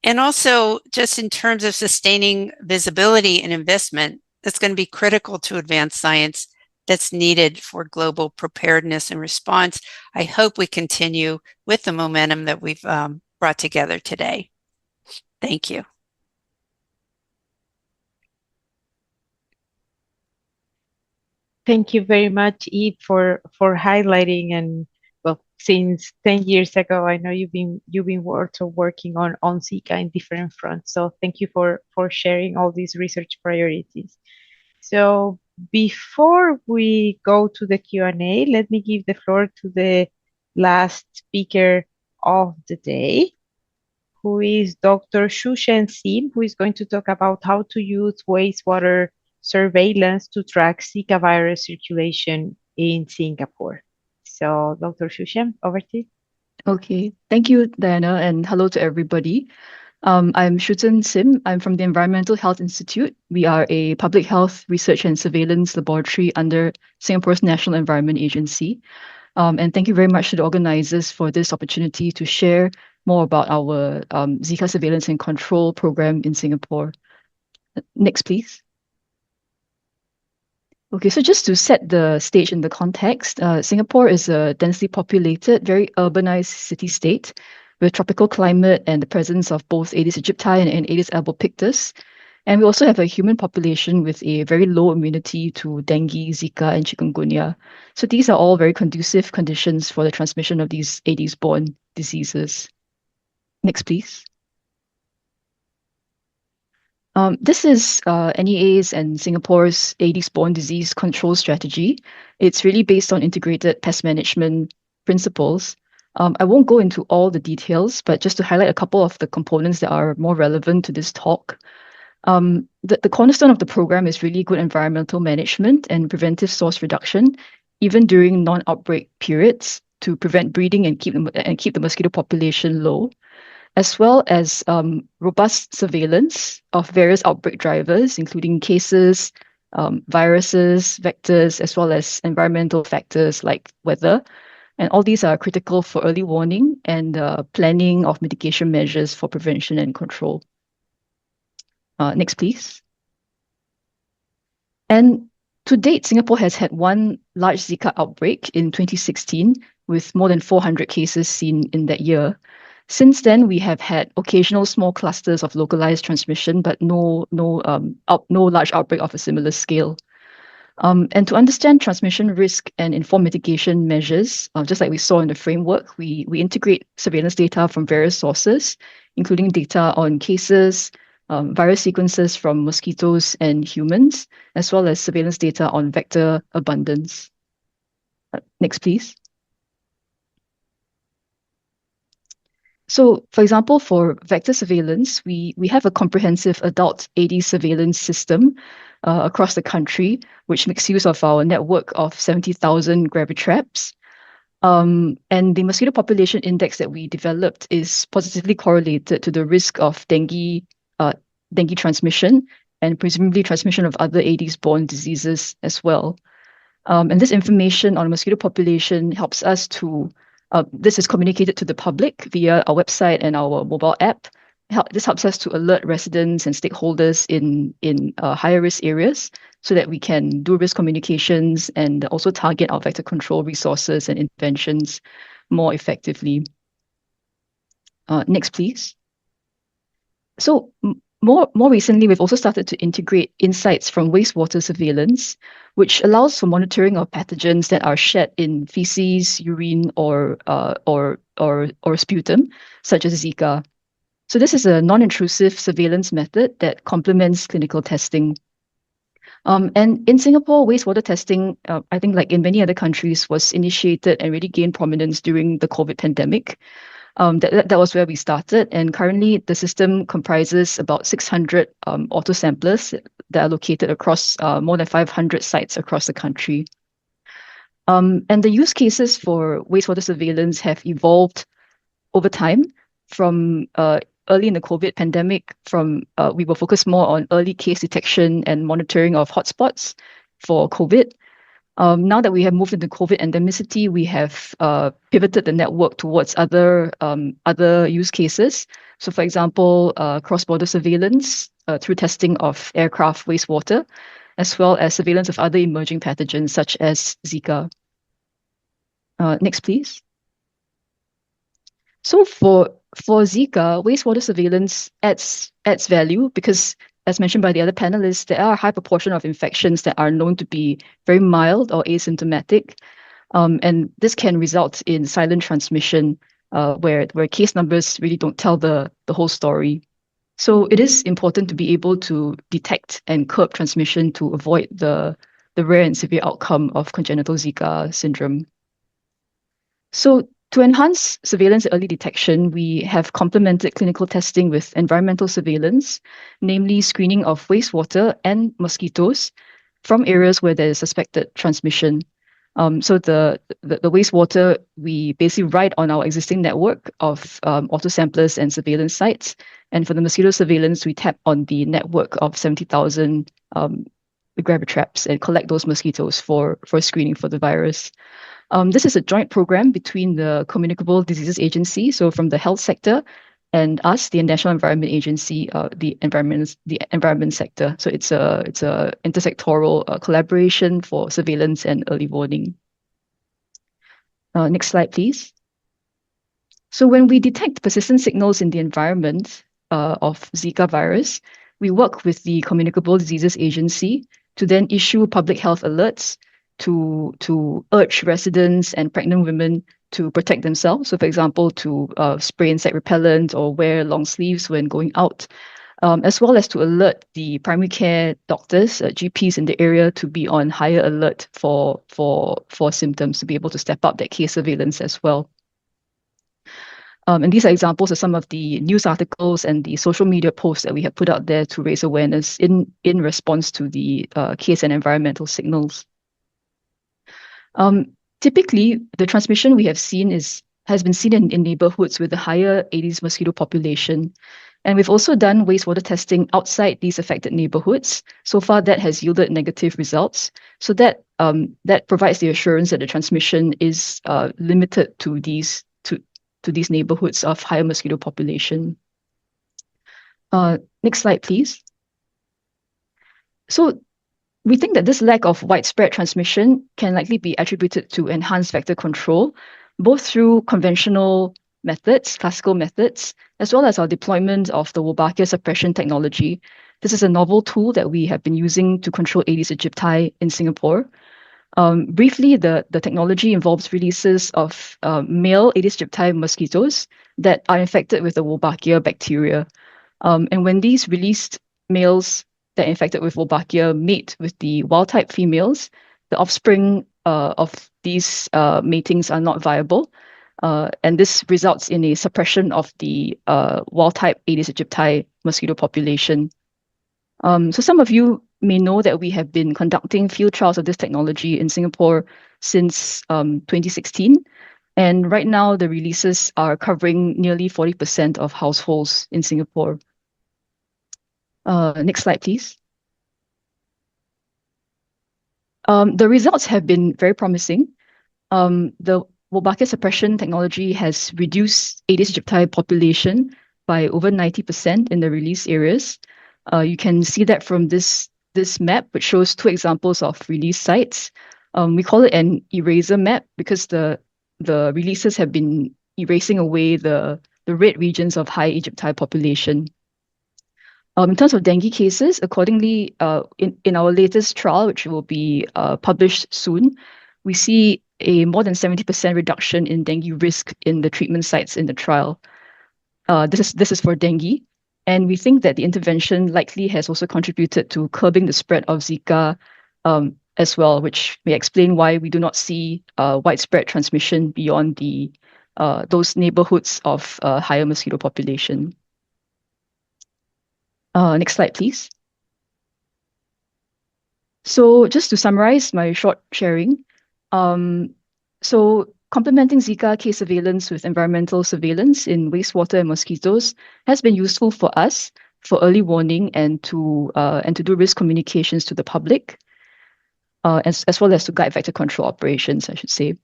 And also, just in terms of sustaining visibility and investment, that's going to be critical to advance science that's needed for global preparedness and response. I hope we continue with the momentum that we've brought together today. Thank you. Thank you very much, Eve, for highlighting. And well, since 10 years ago, I know you've been also working on Zika in different fronts. So thank you for sharing all these research priorities. So before we go to the Q&A, let me give the floor to the last speaker of the day, who is Dr. Shushen Sim, who is going to talk about how to use wastewater surveillance to track Zika virus circulation in Singapore. So, Dr. Shushen, over to you. Okay, thank you, Diana, and hello to everybody. I'm Shuzen Sim. I'm from the Environmental Health Institute. We are a public health research and surveillance laboratory under Singapore's National Environment Agency. And thank you very much to the organizers for this opportunity to share more about our Zika surveillance and control program in Singapore. Next, please. Okay, so just to set the stage in the context, Singapore is a densely populated, very urbanized city-state with tropical climate and the presence of both Aedes aegypti and Aedes albopictus. And we also have a human population with a very low immunity to dengue, Zika, and chikungunya. So these are all very conducive conditions for the transmission of these Aedes-borne diseases. Next, please. This is NEA's and Singapore's Aedes-borne disease control strategy. It's really based on integrated pest management principles. I won't go into all the details, but just to highlight a couple of the components that are more relevant to this talk. The cornerstone of the program is really good environmental management and preventive source reduction, even during non-outbreak periods, to prevent breeding and keep the mosquito population low, as well as robust surveillance of various outbreak drivers, including cases, viruses, vectors, as well as environmental factors like weather. And all these are critical for early warning and planning of mitigation measures for prevention and control. Next, please. And to date, Singapore has had one large Zika outbreak in 2016, with more than 400 cases seen in that year. Since then, we have had occasional small clusters of localized transmission, but no large outbreak of a similar scale. And to understand transmission risk and inform mitigation measures, just like we saw in the framework, we integrate surveillance data from various sources, including data on cases, virus sequences from mosquitoes and humans, as well as surveillance data on vector abundance. Next, please. So, for example, for vector surveillance, we have a comprehensive adult Aedes surveillance system across the country, which makes use of our network of 70,000 gravity traps. And the mosquito population index that we developed is positively correlated to the risk of dengue transmission and presumably transmission of other Aedes-borne diseases as well. And this information on mosquito population helps us to, this is communicated to the public via our website and our mobile app. This helps us to alert residents and stakeholders in higher risk areas so that we can do risk communications and also target our vector control resources and interventions more effectively. Next, please. So more recently, we've also started to integrate insights from wastewater surveillance, which allows for monitoring of pathogens that are shed in feces, urine, or sputum, such as Zika. So this is a non-intrusive surveillance method that complements clinical testing. And in Singapore, wastewater testing, I think like in many other countries, was initiated and really gained prominence during the COVID pandemic. That was where we started. And currently, the system comprises about 600 auto-samplers that are located across more than 500 sites across the country. And the use cases for wastewater surveillance have evolved over time from early in the COVID pandemic, we were focused more on early case detection and monitoring of hotspots for COVID. Now that we have moved into COVID endemicity, we have pivoted the network towards other use cases. So, for example, cross-border surveillance through testing of aircraft wastewater, as well as surveillance of other emerging pathogens such as Zika. Next, please. So for Zika, wastewater surveillance adds value because, as mentioned by the other panelists, there are a high proportion of infections that are known to be very mild or asymptomatic. And this can result in silent transmission where case numbers really don't tell the whole story. So it is important to be able to detect and curb transmission to avoid the rare and severe outcome of congenital Zika syndrome. So to enhance surveillance early detection, we have complemented clinical testing with environmental surveillance, namely screening of wastewater and mosquitoes from areas where there is suspected transmission. So the wastewater, we basically ride on our existing network of auto-samplers and surveillance sites. And for the mosquito surveillance, we tap on the network of 70,000 grabber traps and collect those mosquitoes for screening for the virus. This is a joint program between the Communicable Diseases Agency, so from the health sector, and us, the National Environment Agency, the environment sector. So it's a intersectoral collaboration for surveillance and early warning. Next slide, please. So when we detect persistent signals in the environment of Zika virus, we work with the Communicable Diseases Agency to then issue public health alerts to urge residents and pregnant women to protect themselves. So, for example, to spray insect repellent or wear long sleeves when going out, as well as to alert the primary care doctors, GPs in the area, to be on higher alert for symptoms, to be able to step up that case surveillance as well. And these are examples of some of the news articles and the social media posts that we have put out there to raise awareness in response to the case and environmental signals. Typically, the transmission we have seen has been seen in neighborhoods with a higher Aedes mosquito population. And we've also done wastewater testing outside these affected neighborhoods. So far, that has yielded negative results. So that provides the assurance that the transmission is limited to these neighborhoods of higher mosquito population. Next slide, please. So we think that this lack of widespread transmission can likely be attributed to enhanced vector control, both through conventional methods, classical methods, as well as our deployment of the Wolbachia suppression technology. This is a novel tool that we have been using to control Aedes aegypti in Singapore. Briefly, the technology involves releases of male Aedes aegypti mosquitoes that are infected with the Wolbachia bacteria. And when these released males that are infected with Wolbachia mate with the wild-type females, the offspring of these matings are not viable. And this results in a suppression of the wild-type Aedes aegypti mosquito population. So some of you may know that we have been conducting field trials of this technology in Singapore since 2016. And right now, the releases are covering nearly 40% of households in Singapore. Next slide, please. The results have been very promising. The Wolbachia suppression technology has reduced Aedes aegypti population by over 90% in the release areas. You can see that from this map, which shows two examples of release sites. We call it an eraser map because the releases have been erasing away the red regions of high aegypti population. In terms of dengue cases, accordingly, in our latest trial, which will be published soon, we see a more than 70% reduction in dengue risk in the treatment sites in the trial. This is for dengue. And we think that the intervention likely has also contributed to curbing the spread of Zika as well, which may explain why we do not see widespread transmission beyond those neighborhoods of higher mosquito population. Next slide, please. So just to summarize my short sharing, so complementing Zika case surveillance with environmental surveillance in wastewater and mosquitoes has been useful for us for early warning and to do risk communications to the public, as well as to guide vector control operations, I should say.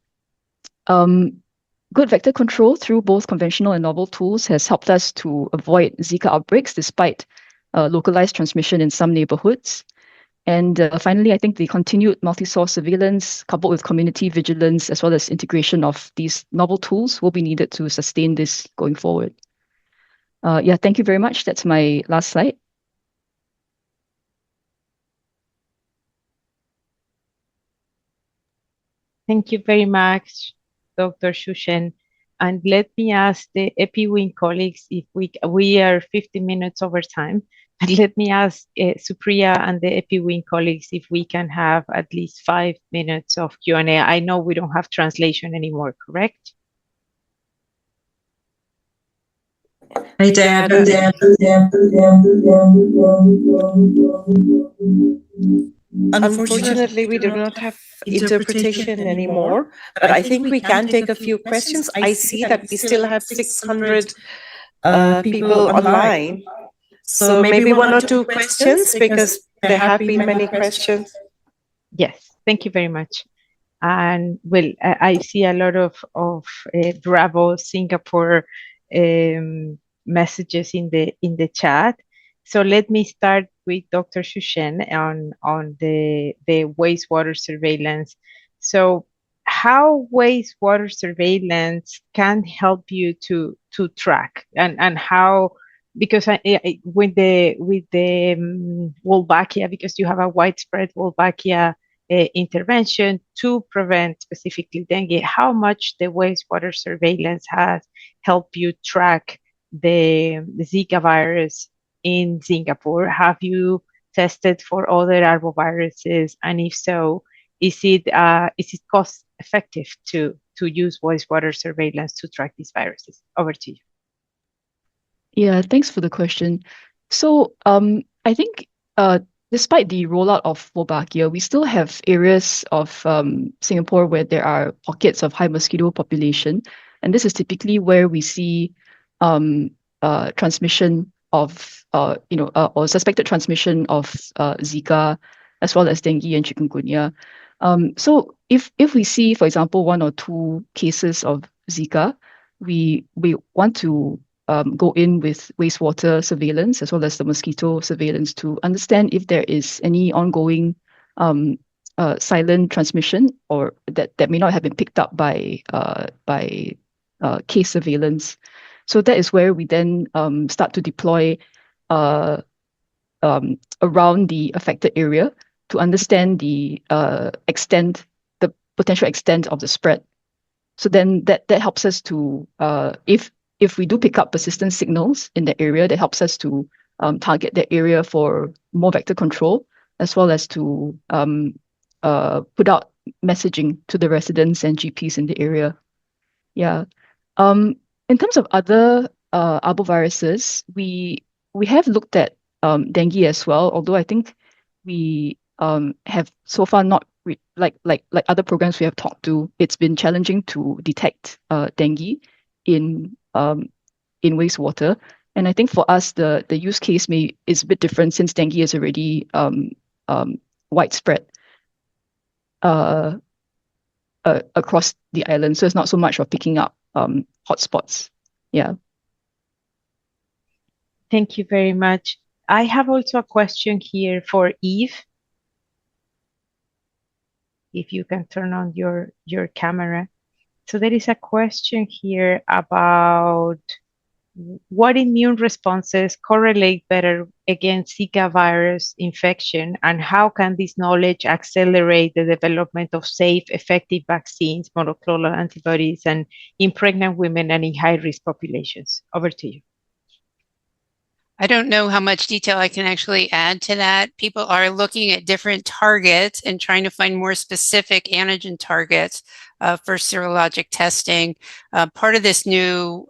Good vector control through both conventional and novel tools has helped us to avoid Zika outbreaks despite localized transmission in some neighborhoods. And finally, I think the continued multi-source surveillance coupled with community vigilance as well as integration of these novel tools will be needed to sustain this going forward. Yeah, thank you very much. That's my last slide. Thank you very much, Dr. Shushen. And let me ask the EPI-WIN colleagues if we are 50 minutes over time. And let me ask Supriya and the EPI-WIN colleagues if we can have at least 5 minutes of Q&A. I know we don't have translation anymore, correct? Hey, Dad. Unfortunately, we do not have interpretation anymore, but I think we can take a few questions. I see that we still have 600 people online. So maybe one or two questions because there have been many questions. Yes, thank you very much. And well, I see a lot of Bravo Singapore messages in the chat. So let me start with Dr. Shushen on the wastewater surveillance. So how wastewater surveillance can help you to track and how, because with the Wolbachia, because you have a widespread Wolbachia intervention to prevent specifically dengue, how much the wastewater surveillance has helped you track the Zika virus in Singapore? Have you tested for other arboviruses? And if so, is it cost effective to use wastewater surveillance to track these viruses? Over to you. Yeah, thanks for the question. So I think despite the rollout of Wolbachia, we still have areas of Singapore where there are pockets of high mosquito population. And this is typically where we see transmission of, or suspected transmission of Zika, as well as dengue and chikungunya. So if we see, for example, 1 or 2 cases of Zika, we want to go in with wastewater surveillance as well as the mosquito surveillance to understand if there is any ongoing silent transmission or that may not have been picked up by case surveillance. So that is where we then start to deploy around the affected area to understand the potential extent of the spread. So then that helps us to, if we do pick up persistent signals in the area, that helps us to target that area for more vector control, as well as to put out messaging to the residents and GPs in the area. Yeah. In terms of other arboviruses, we have looked at dengue as well, although I think we have so far not like other programs we have talked to, it's been challenging to detect dengue in wastewater. And I think for us, the use case is a bit different since dengue is already widespread across the island. So it's not so much of picking up hotspots. Yeah. Thank you very much. I have also a question here for Eve. If you can turn on your camera. So there is a question here about what immune responses correlate better against Zika virus infection, and how can this knowledge accelerate the development of safe, effective vaccines, monoclonal antibodies, and in pregnant women and in high-risk populations? Over to you. I don't know how much detail I can actually add to that. People are looking at different targets and trying to find more specific antigen targets for serologic testing. Part of this new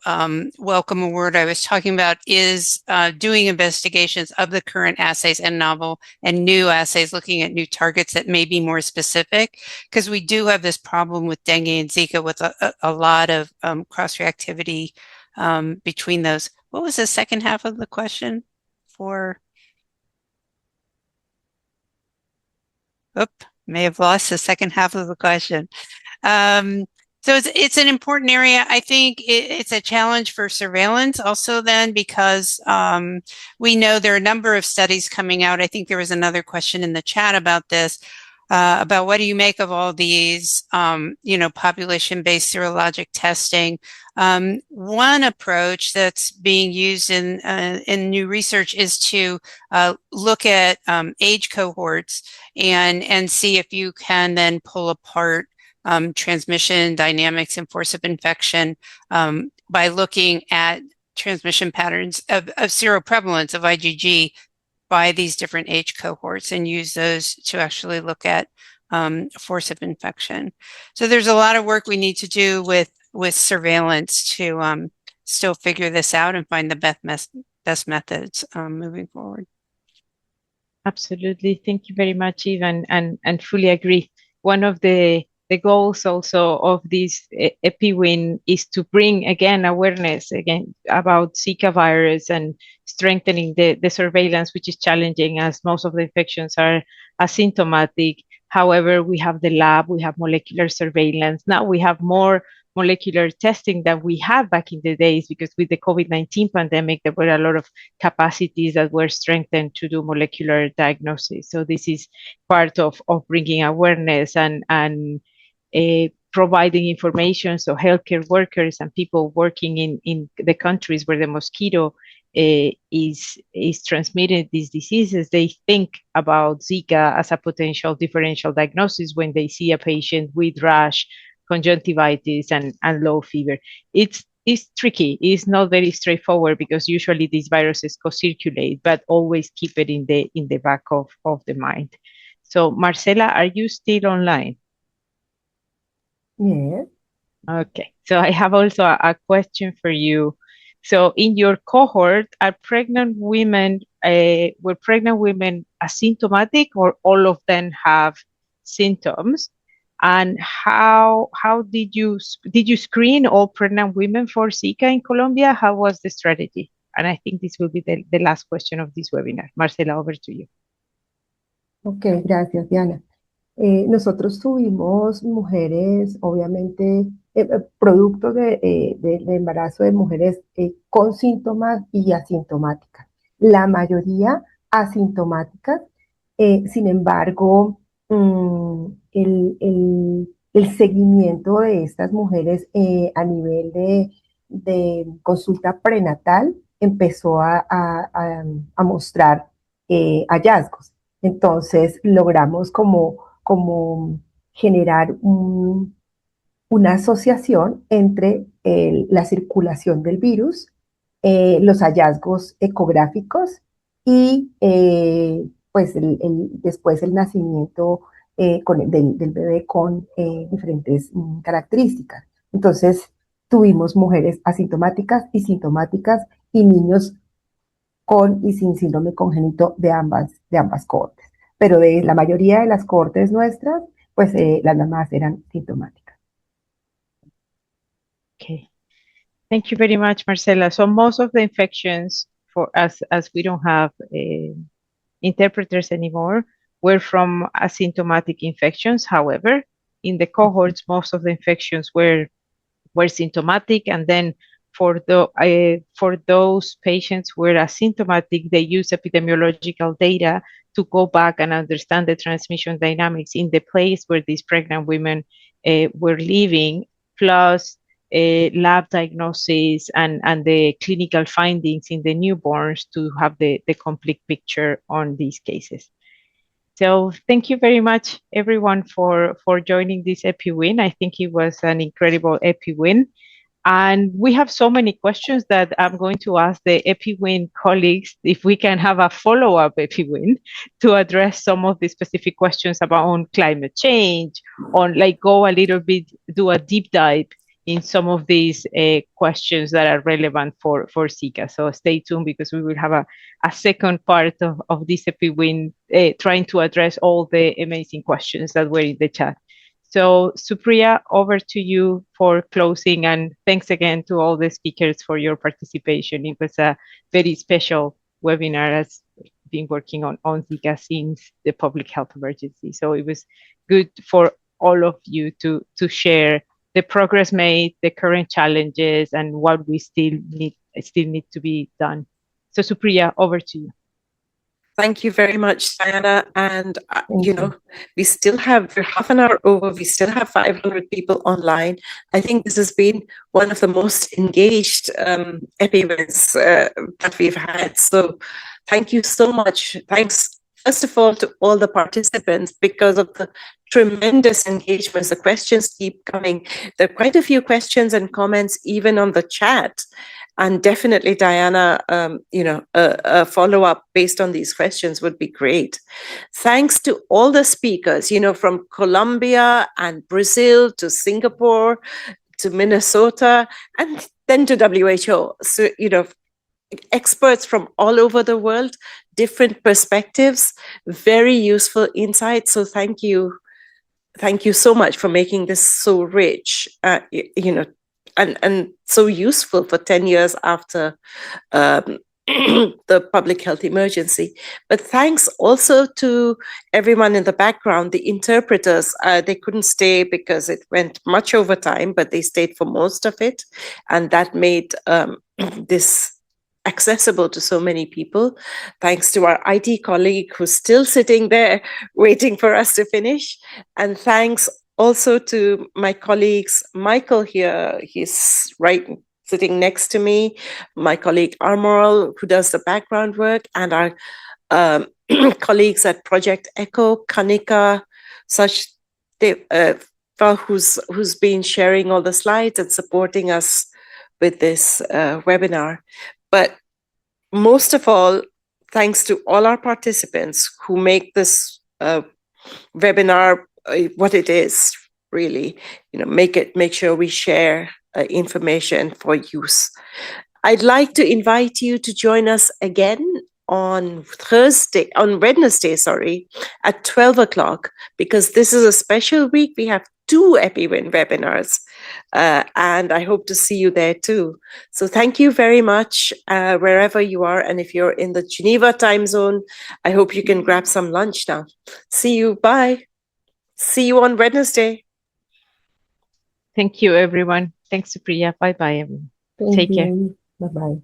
welcome award I was talking about is doing investigations of the current assays and novel and new assays, looking at new targets that may be more specific, because we do have this problem with dengue and Zika with a lot of cross-reactivity between those. What was the second half of the question for? May have lost the second half of the question. So it's an important area. I think it's a challenge for surveillance also then, because we know there are a number of studies coming out. I think there was another question in the chat about this, about what do you make of all these, population-based serologic testing. One approach that's being used in new research is to look at age cohorts and see if you can then pull apart transmission dynamics and force of infection by looking at transmission patterns of seroprevalence of IgG by these different age cohorts, and use those to actually look at force of infection. So there's a lot of work we need to do with surveillance to still figure this out and find the best methods moving forward. Absolutely. Thank you very much, Eve, and fully agree. One of the goals also of this EPI-WIN is to bring again awareness again about Zika virus and strengthening the surveillance, which is challenging as most of the infections are asymptomatic. However, we have the lab, we have molecular surveillance. Now we have more molecular testing that we had back in the days, because with the COVID-19 pandemic, there were a lot of capacities that were strengthened to do molecular diagnosis. So this is part of bringing awareness and providing information, so healthcare workers and people working in the countries where the mosquito is transmitted these diseases, they think about Zika as a potential differential diagnosis when they see a patient with rash, conjunctivitis, and low fever. It's tricky. It's not very straightforward, because usually these viruses co-circulate, but always keep it in the back of the mind. So Marcela, are you still online? Yes. Okay, so I have also a question for you. So in your cohort, were pregnant women asymptomatic, or all of them have symptoms? And how did you screen all pregnant women for Zika in Colombia? How was the strategy? And I think this will be the last question of this webinar. Marcela, over to you. Ok, gracias, Diana. Nosotros tuvimos mujeres, obviamente, productos del embarazo de mujeres con síntomas y asintomáticas. La mayoría asintomáticas, sin embargo, el seguimiento de estas mujeres a nivel de consulta prenatal empezó a mostrar hallazgos. Entonces logramos como generar una asociación entre la circulación del virus, los hallazgos ecográficos y pues después el nacimiento del bebé con diferentes características. Entonces tuvimos mujeres asintomáticas y sintomáticas y niños con y sin síndrome congénito de ambas cohortes. Pero de la mayoría de las cohortes nuestras, pues las mamás eran sintomáticas. Okay. Thank you very much, Marcela. So most of the infections for us, as we don't have interpreters anymore, were from asymptomatic infections. However, in the cohorts, most of the infections were symptomatic, and then for those patients who were asymptomatic, they use epidemiological data to go back and understand the transmission dynamics in the place where these pregnant women were living, plus lab diagnosis and the clinical findings in the newborns to have the complete picture on these cases. So thank you very much, everyone, for joining this EPI-WIN. I think it was an incredible EPI-WIN. And we have so many questions that I'm going to ask the EPI-WIN colleagues if we can have a follow-up EPI-WIN to address some of the specific questions about on climate change, on like go a little bit, do a deep dive in some of these questions that are relevant for Zika. So stay tuned, because we will have a second part of this EPI-WIN trying to address all the amazing questions that were in the chat. So Supriya, over to you for closing, and thanks again to all the speakers for your participation. It was a very special webinar, as been working on Zika since the public health emergency. So it was good for all of you to share the progress made, the current challenges, and what we still need to be done. So Supriya, over to you. Thank you very much, Diana. And, we still have, we're half an hour over, we still have 500 people online. I think this has been one of the most engaged EPI-WINs that we've had. So thank you so much. Thanks, first of all, to all the participants, because of the tremendous engagements. The questions keep coming. There are quite a few questions and comments even on the chat. And definitely, Diana, a follow-up based on these questions would be great. Thanks to all the speakers, from Colombia and Brazil to Singapore to Minnesota and then to WHO. So, experts from all over the world, different perspectives, very useful insights. So thank you. Thank you so much for making this so rich, and so useful for 10 years after the public health emergency. But thanks also to everyone in the background, the interpreters. They couldn't stay because it went much over time, but they stayed for most of it. And that made this accessible to so many people. Thanks to our IT colleague who's still sitting there waiting for us to finish. And thanks also to my colleagues, Michael here, he's right sitting next to me, my colleague Armoral, who does the background work, and our colleagues at Project Echo, Kanika, who's been sharing all the slides and supporting us with this webinar. But most of all, thanks to all our participants who make this webinar what it is, really, make sure we share information for use. I'd like to invite you to join us again on Wednesday, at 12 o'clock, because this is a special week. We have 2 EPI-WIN webinars, and I hope to see you there too. So thank you very much, wherever you are. And if you're in the Geneva time zone, I hope you can grab some lunch now. See you. Bye. See you on Wednesday. Thank you, everyone. Thanks, Supriya. Bye-bye, everyone. Take care. Bye-bye.